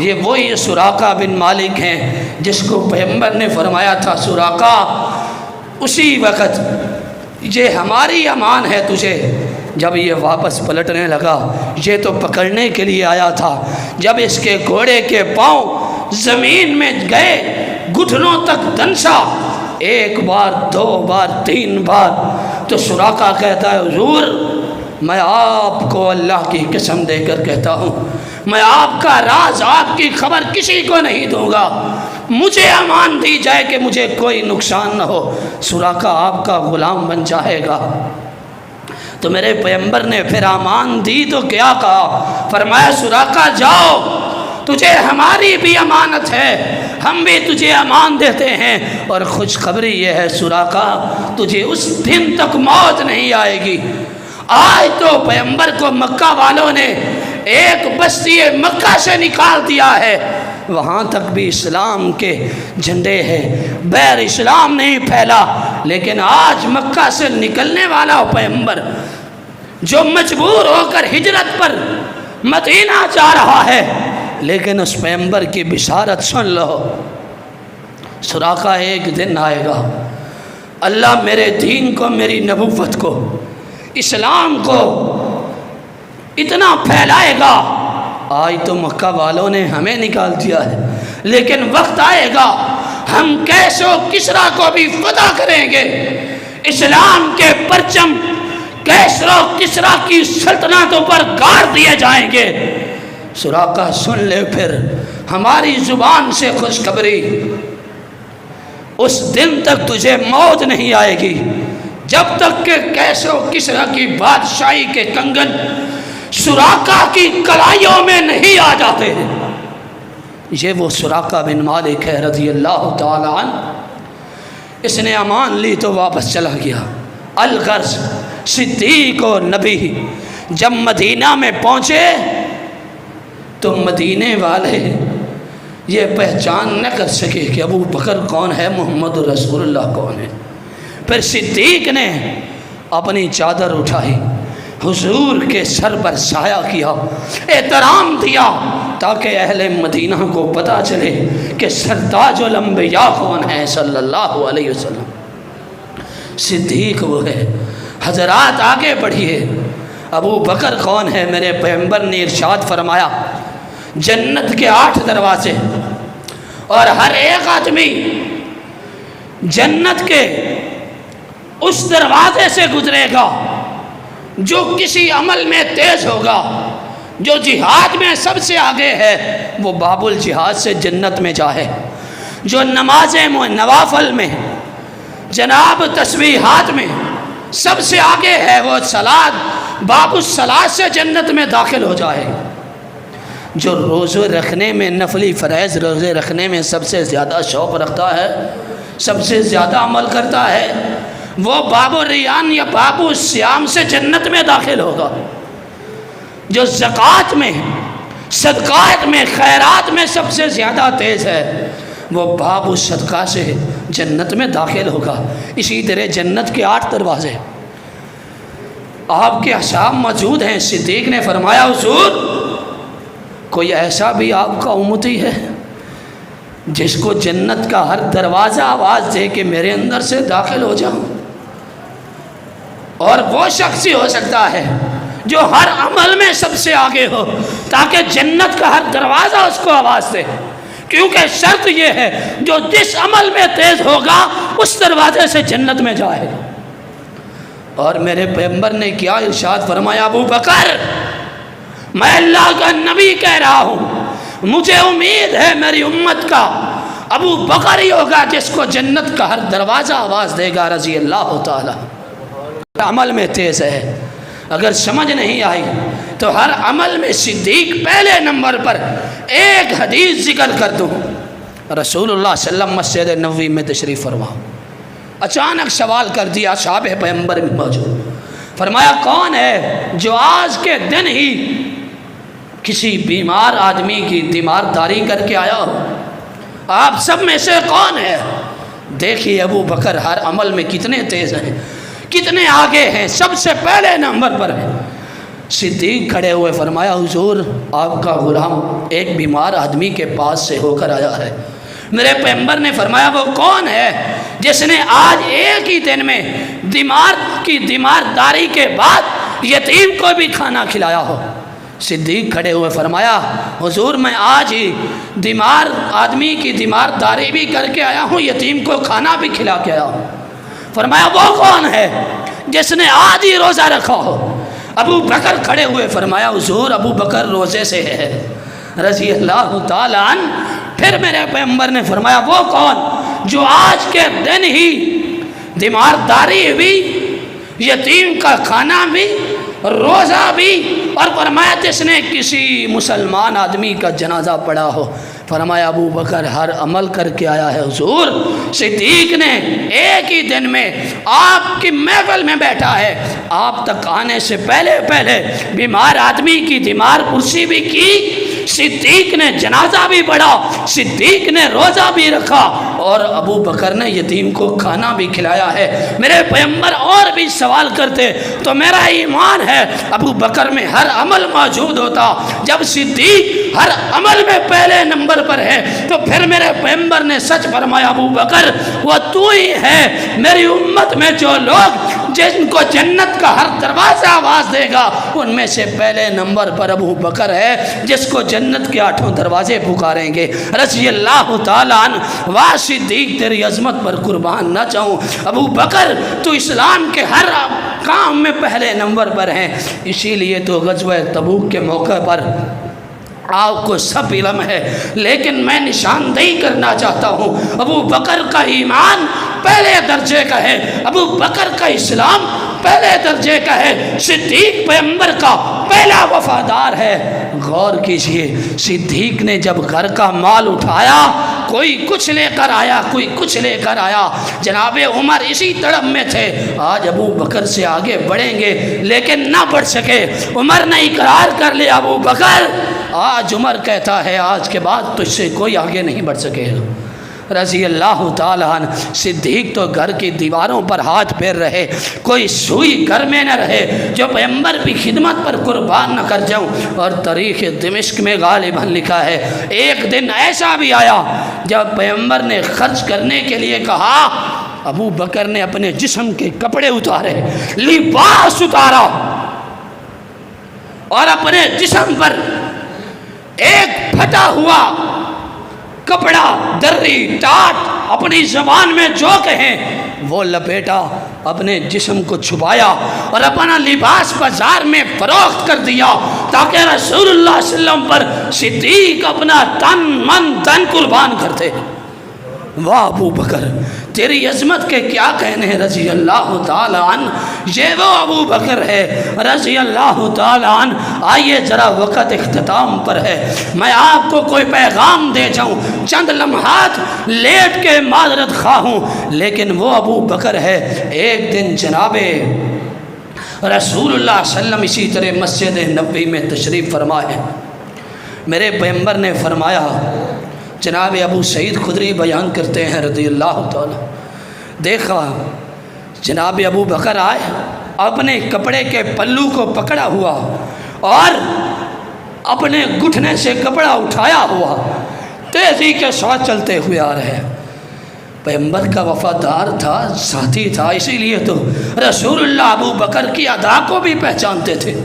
یہ وہی سراقہ بن مالک ہیں جس کو پیغمبر نے فرمایا تھا سراقہ اسی وقت یہ ہماری امان ہے تجھے۔ جب یہ واپس پلٹنے لگا، یہ تو پکڑنے کے لیے آیا تھا، جب اس کے گھوڑے کے پاؤں زمین میں گئے، گھٹنوں تک دنسا، ایک بار، دو بار، تین بار، تو سراقہ کہتا ہے حضور میں آپ کو اللہ کی قسم دے کر کہتا ہوں، میں آپ کا راز، آپ کی خبر کسی کو نہیں دوں گا، مجھے امان دی جائے کہ مجھے کوئی نقصان نہ ہو، سراقہ آپ کا غلام بن جائے گا۔ تو میرے پیغمبر نے پھر امان دی تو کیا کہا؟ فرمایا سراقہ جاؤ، تجھے ہماری بھی امانت ہے، ہم بھی تجھے امان دیتے ہیں، اور خوشخبری یہ ہے سراقہ تجھے اس دن تک موت نہیں آئے گی۔ آج تو پیغمبر کو مکہ والوں نے ایک بستی مکہ سے نکال دیا ہے، وہاں تک بھی اسلام کے جھنڈے ہیں، بیر اسلام نہیں پھیلا، لیکن آج مکہ سے نکلنے والا پیغمبر جو مجبور ہو کر ہجرت پر مدینہ جا رہا ہے، لیکن اس پیغمبر کی بشارت سن لو، سراقہ ایک دن آئے گا، اللہ میرے دین کو، میری نبوت کو، اسلام کو اتنا پھیلائے گا، آج تو مکہ والوں نے ہمیں نکال دیا ہے، لیکن وقت آئے گا ہم کیس و کسریٰ کو بھی فتح کریں گے، اسلام کے پرچم کیسر و کسریٰ کی سلطنتوں پر گاڑ دیے جائیں گے۔ سراقہ سن لے پھر ہماری زبان سے خوشخبری، اس دن تک تجھے موت نہیں آئے گی جب تک کہ کیسر و کسریٰ کی بادشاہی کے کنگن سراقہ کی کلائیوں میں نہیں آ جاتے ہیں۔ یہ وہ سراقہ بن مالک ہے رضی اللہ تعالی عنہ، اس نے امان لی تو واپس چلا گیا۔ الغرض صدیق و نبی جب مدینہ میں پہنچے تو مدینے والے یہ پہچان نہ کر سکے کہ ابو بکر کون ہے، محمد رسول اللہ کون ہے۔ پھر صدیق نے اپنی چادر اٹھائی، حضور کے سر پر سایہ کیا، احترام دیا تاکہ اہل مدینہ کو پتہ چلے کہ سرتاج الانبیاء کون ہے صلی اللہ علیہ وسلم۔ صدیق وہ ہے۔ حضرات آگے بڑھیے، ابو بکر کون ہے؟ میرے پیغمبر نے ارشاد فرمایا جنت کے 8 دروازے، اور ہر ایک آدمی جنت کے اس دروازے سے گزرے گا جو کسی عمل میں تیز ہوگا۔ جو جہاد میں سب سے آگے ہے وہ باب الجہاد سے جنت میں جائے، جو نمازیں نوافل میں، جناب تسبیحات میں سب سے آگے ہے وہ صلاۃ، باب الصلاۃ سے جنت میں داخل ہو جائے۔ جو روزے رکھنے میں، نفلی فرائض روزے رکھنے میں سب سے زیادہ شوق رکھتا ہے، سب سے زیادہ عمل کرتا ہے، وہ باب الریان یا باب الصیام سے جنت میں داخل ہوگا۔ جو زکوٰۃ میں، صدقات میں، خیرات میں سب سے زیادہ تیز ہے وہ باب الصدقہ سے جنت میں داخل ہوگا۔ اسی طرح جنت کے 8 دروازے، آپ کے اصحاب موجود ہیں۔ صدیق نے فرمایا حضور کوئی ایسا بھی آپ کا امتی ہے جس کو جنت کا ہر دروازہ آواز دے کہ میرے اندر سے داخل ہو جاؤں؟ اور وہ شخص ہی ہو سکتا ہے جو ہر عمل میں سب سے آگے ہو تاکہ جنت کا ہر دروازہ اس کو آواز دے، کیونکہ شرط یہ ہے جو جس عمل میں تیز ہوگا اس دروازے سے جنت میں جائے گا۔ اور میرے پیغمبر نے کیا ارشاد فرمایا، ابو بکر میں اللہ کا نبی کہہ رہا ہوں، مجھے امید ہے میری امت کا ابو بکر ہی ہوگا جس کو جنت کا ہر دروازہ آواز دے گا رضی اللہ تعالی۔ عمل میں تیز ہے، اگر سمجھ نہیں آئی تو ہر عمل میں صدیق پہلے نمبر پر۔ ایک حدیث ذکر کر دوں، رسول اللہ صلی اللہ علیہ وسلم مسجد نبوی میں تشریف فرما، اچانک سوال کر دیا، صحابہ پیغمبر بھی موجود، فرمایا کون ہے جو آج کے دن ہی کسی بیمار آدمی کی تیمارداری کر کے آیا ہو؟ آپ سب میں سے کون ہے؟ دیکھیے ابو بکر ہر عمل میں کتنے تیز ہیں، کتنے آگے ہیں، سب سے پہلے نمبر پر ہے۔ صدیق کھڑے ہوئے فرمایا حضور آپ کا غلام ایک بیمار آدمی کے پاس سے ہو کر آیا ہے۔ میرے پیغمبر نے فرمایا وہ کون ہے جس نے آج ایک ہی دن میں بیمار کی تیمارداری کے بعد یتیم کو بھی کھانا کھلایا ہو؟ صدیق کھڑے ہوئے فرمایا حضور میں آج ہی بیمار آدمی کی تیمارداری بھی کر کے آیا ہوں، یتیم کو کھانا بھی کھلا کے آیا ہوں۔ فرمایا وہ کون ہے جس نے آج ہی روزہ رکھا ہو؟ ابو بکر کھڑے ہوئے فرمایا حضور ابو بکر روزے سے ہے رضی اللہ تعالی عنہ۔ پھر میرے پیغمبر نے فرمایا وہ کون جو آج کے دن ہی تیمارداری بھی، یتیم کا کھانا بھی، روزہ بھی، اور فرمایا جس نے کسی مسلمان آدمی کا جنازہ پڑھا ہو؟ فرمایا ابو بکر ہر عمل کر کے آیا ہے حضور۔ صدیق نے ایک ہی دن میں آپ کی محفل میں بیٹھا ہے، آپ تک آنے سے پہلے بیمار آدمی کی تیمار پرسی بھی کی، صدیق نے جنازہ بھی پڑھا، صدیق نے روزہ بھی رکھا، اور ابو بکر نے یتیم کو کھانا بھی کھلایا ہے۔ میرے پیغمبر اور بھی سوال کرتے تو میرا ایمان ہے ابو بکر میں ہر عمل موجود ہوتا۔ جب صدیق ہر عمل میں پہلے نمبر پر ہے تو پھر میرے پیغمبر نے سچ فرمایا ابو بکر وہ تو ہی ہے میری امت میں جو لوگ جن کو جنت کا ہر دروازہ آواز دے گا ان میں سے پہلے نمبر پر ابو بکر ہے جس کو جنت کے 8 دروازے پکاریں گے۔ رضی اللہ تعالیٰ عنہ۔ واہ صدیق تیری عظمت پر قربان نہ جاؤں، ابو بکر تو اسلام کے ہر کام میں پہلے نمبر پر ہیں۔ اسی لیے تو غزوہ تبوک کے موقع پر آپ کو سب علم ہے لیکن میں نشاندہی کرنا چاہتا ہوں، ابو بکر کا ایمان پہلے درجے کا ہے، ابو بکر کا اسلام پہلے درجے کا ہے، صدیق پیغمبر کا پہلا وفادار ہے۔ غور کیجئے صدیق نے جب گھر کا مال اٹھایا کوئی کچھ لے کر آیا کوئی کچھ لے کر آیا، جناب عمر اسی تڑپ میں تھے آج ابو بکر سے آگے بڑھیں گے لیکن نہ بڑھ سکے۔ عمر نے اقرار کر لیا ابو بکر، آج عمر کہتا ہے آج کے بعد تجھ سے کوئی آگے نہیں بڑھ سکے گا۔ رضی اللہ تعالیٰ عنہ۔ صدیق تو گھر کی دیواروں پر ہاتھ پھیر رہے، کوئی سوئی گھر میں نہ رہے جو پیغمبر کی خدمت پر قربان نہ کر جاؤں۔ اور تاریخ دمشق میں غالباً لکھا ہے ایک دن ایسا بھی آیا جب پیغمبر نے خرچ کرنے کے لیے کہا، ابو بکر نے اپنے جسم کے کپڑے اتارے، لباس اتارا اور اپنے جسم پر ایک پھٹا ہوا کپڑا، دری، ٹاٹ، اپنی زبان میں جو کہیں وہ لپیٹا، اپنے جسم کو چھپایا اور اپنا لباس بازار میں فروخت کر دیا تاکہ رسول اللہ صلی اللہ علیہ وسلم پر صدیق اپنا تن من دھن قربان کرتے۔ واہ ابو بکر تیری عظمت کے کیا کہنے ہیں رضی اللہ تعالیٰ عنہ۔ یہ وہ ابو بکر ہے رضی اللہ تعالیٰ عنہ۔ آئیے ذرا وقت اختتام پر ہے، میں آپ کو کوئی پیغام دے جاؤں، چند لمحات لیٹ کے معذرت خواہ ہوں، لیکن وہ ابو بکر ہے۔ ایک دن جناب رسول اللہ صلی اللہ علیہ وسلم اسی طرح مسجد نبوی میں تشریف فرمائے، میرے پیغمبر نے فرمایا، جناب ابو سعید خدری بیان کرتے ہیں رضی اللہ تعالیٰ، دیکھا جناب ابو بکر آئے، اپنے کپڑے کے پلو کو پکڑا ہوا اور اپنے گھٹنے سے کپڑا اٹھایا ہوا تیزی کے ساتھ چلتے ہوئے آ رہے ہیں۔ پیغمبر کا وفادار تھا، ساتھی تھا، اسی لیے تو رسول اللہ ابو بکر کی ادا کو بھی پہچانتے تھے۔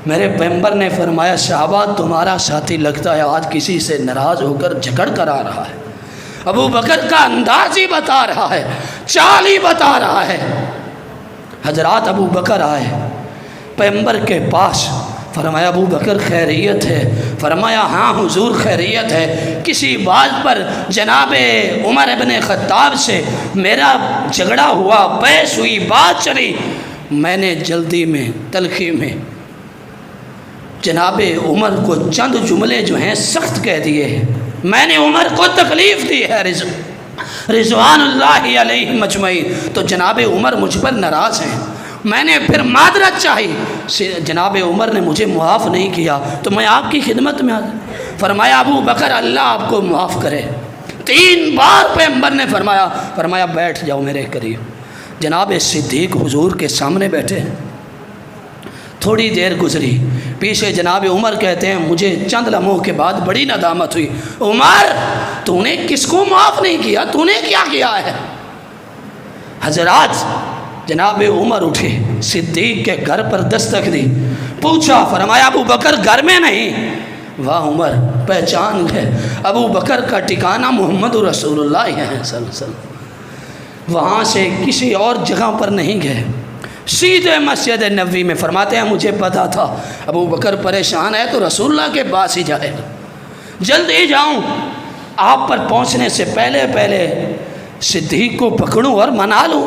میرے پیغمبر نے فرمایا صحابہ تمہارا ساتھی لگتا ہے آج کسی سے ناراض ہو کر جھگڑ کر آ رہا ہے۔ ابو بکر کا انداز ہی بتا رہا ہے، چال ہی بتا رہا ہے۔ حضرات ابو بکر آئے پیغمبر کے پاس، فرمایا ابو بکر خیریت ہے؟ فرمایا ہاں حضور خیریت ہے، کسی بات پر جناب عمر ابن خطاب سے میرا جھگڑا ہوا، بحث ہوئی، بات چلی، میں نے جلدی میں تلخی میں جناب عمر کو چند جملے جو ہیں سخت کہہ دیے ہیں، میں نے عمر کو تکلیف دی ہے رضوان اللہ علیہ مجمعین، تو جناب عمر مجھ پر ناراض ہیں، میں نے پھر معذرت چاہی، جناب عمر نے مجھے معاف نہیں کیا تو میں آپ کی خدمت میں آیا۔ فرمایا ابو بکر اللہ آپ کو معاف کرے۔ 3 بار پیغمبر نے فرمایا بیٹھ جاؤ میرے قریب۔ جناب صدیق حضور کے سامنے بیٹھے ہیں، تھوڑی دیر گزری، پیچھے جناب عمر کہتے ہیں مجھے چند لمحوں کے بعد بڑی ندامت ہوئی، عمر تو نے کس کو معاف نہیں کیا، تو نے کیا کیا ہے؟ حضرات جناب عمر اٹھے، صدیق کے گھر پر دستک دی، پوچھا، فرمایا ابو بکر گھر میں نہیں۔ واہ عمر پہچان گئے ابو بکر کا ٹھکانہ محمد رسول اللہ ہے صلی اللہ علیہ وسلم، وہاں سے کسی اور جگہ پر نہیں گئے، سیدھے مسجد نبوی میں۔ فرماتے ہیں مجھے پتا تھا ابو بکر پریشان ہے تو رسول اللہ کے پاس ہی جائے گا، جلد ہی جاؤں، آپ پر پہنچنے سے پہلے صدیق کو پکڑوں اور منا لوں۔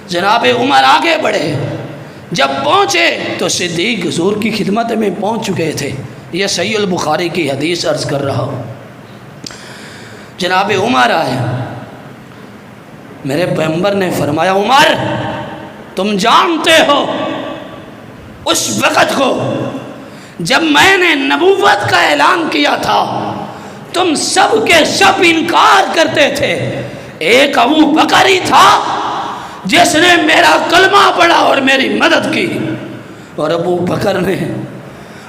جناب عمر آگے بڑھے، جب پہنچے تو صدیق حضور کی خدمت میں پہنچ چکے تھے۔ یہ صحیح البخاری کی حدیث عرض کر رہا ہوں۔ جناب عمر آئے، میرے پیغمبر نے فرمایا عمر تم جانتے ہو اس وقت کو جب میں نے نبوت کا اعلان کیا تھا تم سب کے سب انکار کرتے تھے، ایک ابو بکر ہی تھا جس نے میرا کلمہ پڑھا اور میری مدد کی، اور ابو بکر نے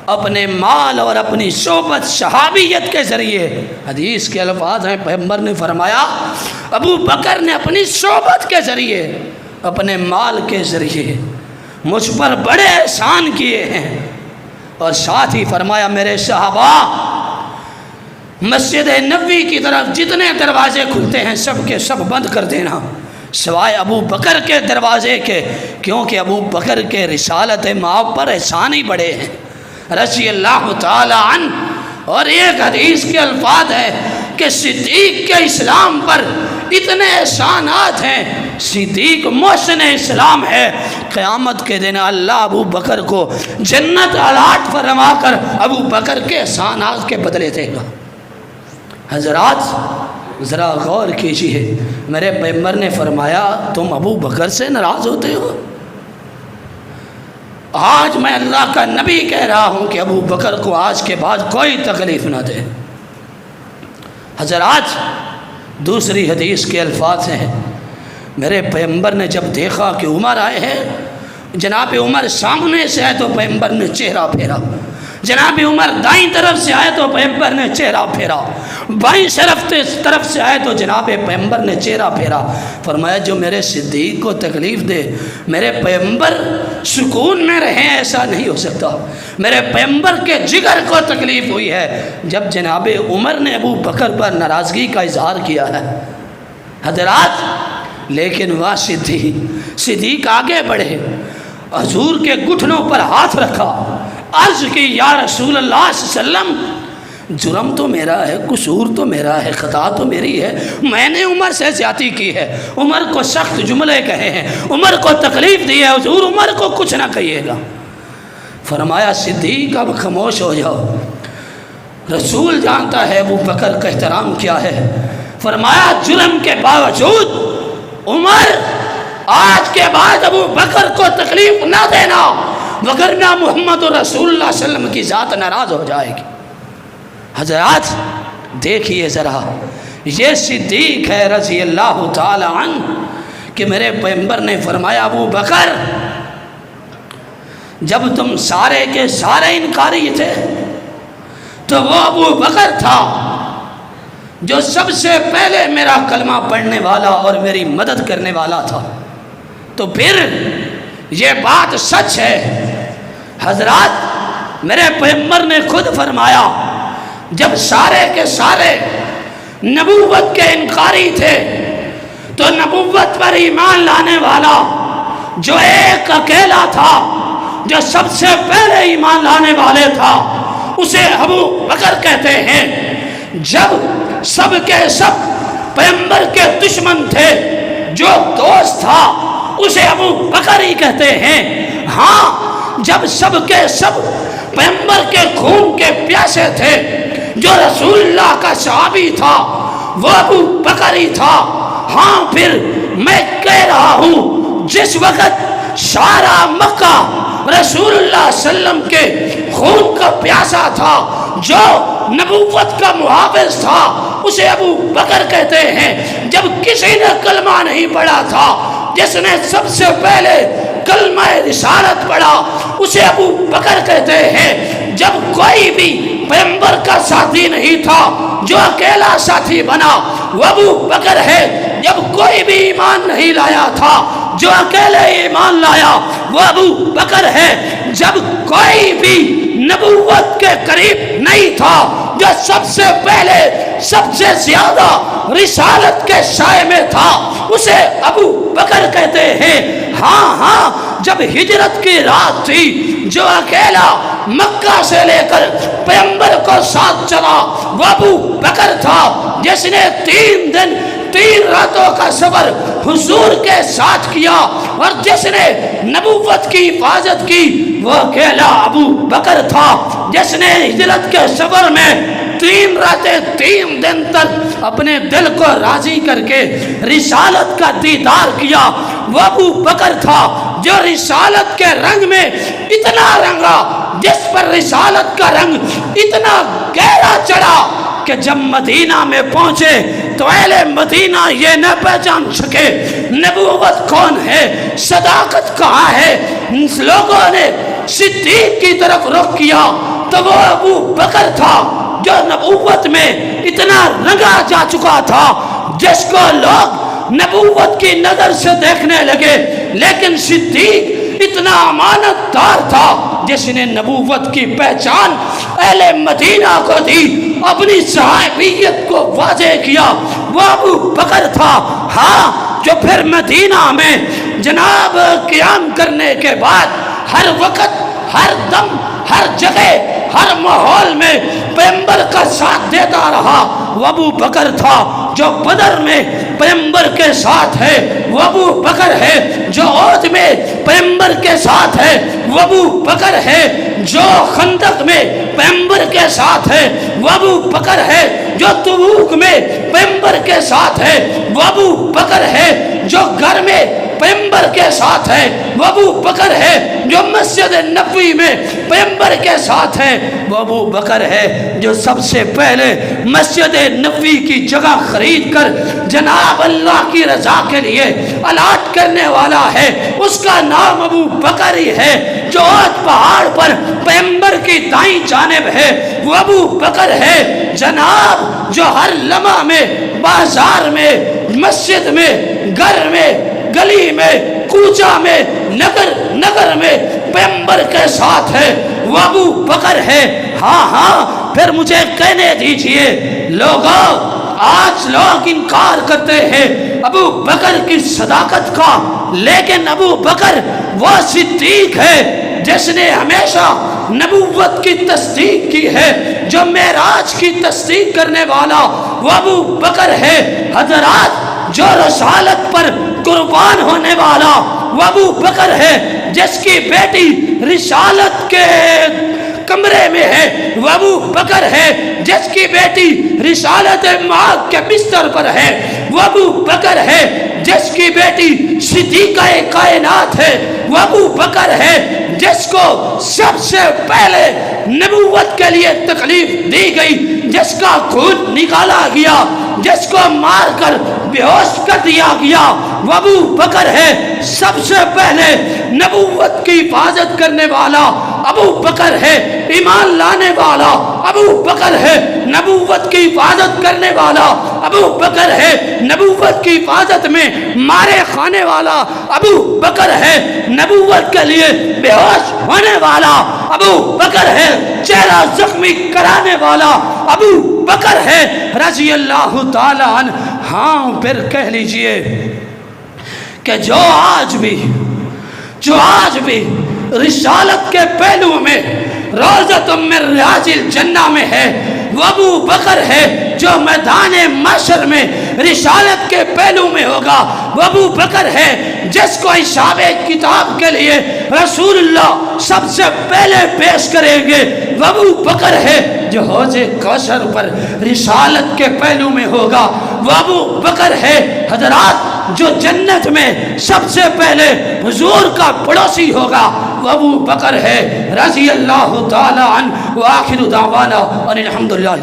اپنے مال اور اپنی صحبت صحابیت کے ذریعے، حدیث کے الفاظ ہیں، پیغمبر نے فرمایا ابو بکر نے اپنی صحبت کے ذریعے، اپنے مال کے ذریعے مجھ پر بڑے احسان کیے ہیں، اور ساتھ ہی فرمایا میرے صحابہ مسجد نبوی کی طرف جتنے دروازے کھلتے ہیں سب کے سب بند کر دینا سوائے ابو بکر کے دروازے کے، کیونکہ ابو بکر کے رسالت مآب پر احسان ہی بڑے ہیں رضی اللہ تعالی عنہ۔ اور ایک حدیث کے الفاظ ہے کہ صدیق کے اسلام پر اتنے احسانات ہیں، صدیق محسن اسلام ہے، قیامت کے دن اللہ ابو بکر کو جنت الاٹ فرما کر ابو بکر کے احسانات کے بدلے دے گا۔ حضرات ذرا غور کیجیے، میرے پیغمبر نے فرمایا تم ابو بکر سے ناراض ہوتے ہو؟ آج میں اللہ کا نبی کہہ رہا ہوں کہ ابو بکر کو آج کے بعد کوئی تکلیف نہ دے۔ حضرات دوسری حدیث کے الفاظ ہیں، میرے پیغمبر نے جب دیکھا کہ عمر آئے ہیں، جناب عمر سامنے سے آئے تو پیغمبر نے چہرہ پھیرا، جناب عمر دائیں طرف سے آئے تو پیغمبر نے چہرہ پھیرا، بائیں طرف سے آئے تو جناب پیغمبر نے چہرہ پھیرا۔ فرمایا جو میرے صدیق کو تکلیف دے میرے پیغمبر سکون میں رہیں، ایسا نہیں ہو سکتا۔ میرے پیغمبر کے جگر کو تکلیف ہوئی ہے جب جناب عمر نے ابو بکر پر ناراضگی کا اظہار کیا ہے۔ حضرات لیکن وہ صدیق آگے بڑھے، حضور کے گھٹنوں پر ہاتھ رکھا، عرض کی یا رسول اللہ صلی اللہ علیہ وسلم جرم تو میرا ہے، قصور تو میرا ہے، خطا تو میری ہے، میں نے عمر سے زیادتی کی ہے، عمر کو سخت جملے کہے ہیں، عمر کو تکلیف دی ہے، حضور عمر کو کچھ نہ کہیے گا۔ فرمایا صدیق اب خاموش ہو جاؤ، رسول جانتا ہے ابو بکر کا احترام کیا ہے۔ فرمایا جرم کے باوجود عمر آج کے بعد ابو بکر کو تکلیف نہ دینا، وگرنہ محمد رسول اللہ صلی اللہ علیہ وسلم کی ذات ناراض ہو جائے گی۔ حضرات دیکھیے ذرا، یہ صدیق ہے رضی اللہ تعالی عنہ کہ میرے پیغمبر نے فرمایا ابو بکر جب تم سارے کے سارے انکاری تھے تو وہ ابو بکر تھا جو سب سے پہلے میرا کلمہ پڑھنے والا اور میری مدد کرنے والا تھا، تو پھر یہ بات سچ ہے۔ حضرات میرے پیغمبر نے خود فرمایا جب سارے کے سارے نبوت کے انکاری تھے تو نبوت پر ایمان لانے والا جو ایک اکیلا تھا، جو سب سے پہلے ایمان لانے والے تھا، اسے ابو بکر کہتے ہیں۔ جب سب کے سب پیغمبر کے دشمن تھے، جو دوست تھا اسے ابو بکر ہی کہتے ہیں۔ ہاں جب سب کے سب پیغمبر کے خون کے پیاسے تھے، جو رسول اللہ کا صحابی تھا وہ ابو بکر ہی تھا۔ ہاں پھر میں کہہ رہا ہوں جس وقت سارا مکہ رسول اللہ صلی اللہ علیہ وسلم کے خون کا پیاسا تھا، جو نبوت کا محافظ تھا اسے ابو بکر کہتے ہیں۔ جب کسی نے کلمہ نہیں پڑھا تھا، جس نے سب سے پہلے کلمہ رسالت پڑھا اسے ابو بکر کہتے ہیں۔ جب کوئی بھی پیغمبر کا ساتھی نہیں تھا، جو اکیلا ساتھی بنا وہ ابو بکر ہے۔ جب کوئی بھی ایمان نہیں لایا تھا، جو اکیلے ایمان لایا وہ ابو بکر ہے۔ جب کوئی بھی نبوت کے قریب نہیں تھا، جو سب سے پہلے سب سے زیادہ رسالت کے سائے میں تھا اسے ابو بکر کہتے ہیں۔ ہاں جب ہجرت کی رات تھی، جو اکیلا مکہ سے لے کر پیغمبر کو ساتھ چلا وہ ابو بکر تھا، جس نے 3 دن 3 راتوں کا سفر حضور کے ساتھ کیا، اور جس نے نبوت کی حفاظت کی وہ اکیلا ابو بکر تھا، جس نے ہجرت کے سفر میں 3 راتیں 3 دن تک اپنے دل کو راضی کر کے رسالت کا دیدار کیا وہ ابو بکر تھا، جو رسالت کے رنگ میں اتنا رنگا، جس پر رسالت کا رنگ اتنا گہرا چڑھا کہ جب مدینہ میں پہنچے تو اہل مدینہ یہ نہ پہچان سکے نبوت کون ہے، صداقت کہاں ہے۔ لوگوں نے صدیق کی طرف رخ کیا تو وہ ابو بکر تھا جو نبوت میں اتنا رنگا جا چکا تھا، جس کو لوگ نبوت کی نظر سے دیکھنے لگے، لیکن صدیق اتنا امانت دار تھا جس نے نبوت کی پہچان اہل مدینہ کو دی، اپنی صحابیت کو واضح کیا، وہ ابو بکر تھا۔ ہاں، جو پھر مدینہ میں جناب قیام کرنے کے بعد ہر وقت، ہر دم، ہر جگہ، ہر ماحول میں پیغمبر کا ساتھ دیتا رہا، وہ ابو بکر تھا۔ جو بدر میں پیغمبر کے ساتھ ہے وہ ابو بکر ہے، جو عہد میں پیغمبر کے ساتھ ہے وہ ابو بکر ہے، جو خندق میں پیغمبر کے ساتھ ہے وہ ابو بکر ہے، جو تبوک میں پیغمبر کے ساتھ ہے وہ ابو بکر ہے، جو گھر میں پیغمبر کے ساتھ ہے وہ ابو بکر ہے، جو مسجد نبوی میں پیغمبر کے ساتھ ہے وہ ابو بکر ہے، جو سب سے پہلے مسجد نبوی کی جگہ خرید کر جناب اللہ کی رضا کے لیے الاٹ کرنے والا ہے، اس کا نام ابو بکر ہی ہے، جو عہد پہاڑ پر پیغمبر کی دائیں جانب ہے وہ ابو بکر ہے، جناب جو ہر لمحہ میں، بازار میں، مسجد میں، گھر میں، گلی میں، کوچہ میں، نگر میں پیغمبر کے ساتھ ہے وہ ابو بکر ہے۔ ہاں ہاں، پھر مجھے کہنے دیجئے لوگوں، آج لوگ انکار کرتے ہیں ابو بکر کی صداقت کا، لیکن ابو بکر وہ صدیق ہے جس نے ہمیشہ نبوت کی تصدیق کی ہے، جو معراج کی تصدیق کرنے والا وہ ابو بکر ہے۔ حضرات، جو رسالت پر قربان ہونے والا وہ ابو بکر ہے، جس کی بیٹی رسالت کے کمرے میں ہے وہ ابو بکر ہے، جس کی بیٹی رسالت معاد کے بستر پر ہے وہ ابو بکر ہے، جس کی بیٹی صدیقہ کائنات ہے وہ ابو بکر ہے، جس کو سب سے پہلے نبوت کے لیے تکلیف دی گئی، جس کا خون نکالا گیا، جس کو مار کر بے ہوش کر دیا گیا وہ ابو بکر ہے۔ سب سے پہلے نبوت کی حفاظت کرنے والا ابو بکر ہے، ایمان لانے والا ابو بکر ہے، نبوت کی حفاظت کرنے والا ابو بکر ہے، نبوت کی حفاظت میں مارے کھانے والا ابو بکر ہے، نبوت کے لیے بے ہوش ہونے والا ابو بکر ہے، چہرہ زخمی کرانے والا ابو بکر ہے رضی اللہ تعالی عنہ۔ ہاں، پھر کہہ لیجئے کہ جو آج بھی رسالت کے پہلو میں روضۃ من ریاض الجنہ میں ہے وہ ابو بکر ہے، جو میدان محشر میں رسالت کے پہلو میں ہوگا وہ ابو بکر ہے، جس کو حساب کتاب کے لیے رسول اللہ سب سے پہلے پیش کریں گے وہ ابو بکر ہے، جو حوض کوثر پر رسالت کے پہلو میں ہوگا وہ ابو بکر ہے۔ حضرات، جو جنت میں سب سے پہلے حضور کا پڑوسی ہوگا وہ ابو بکر ہے رضی اللہ تعالی عنہ۔ وآخر دعوانا ان الحمدللہ۔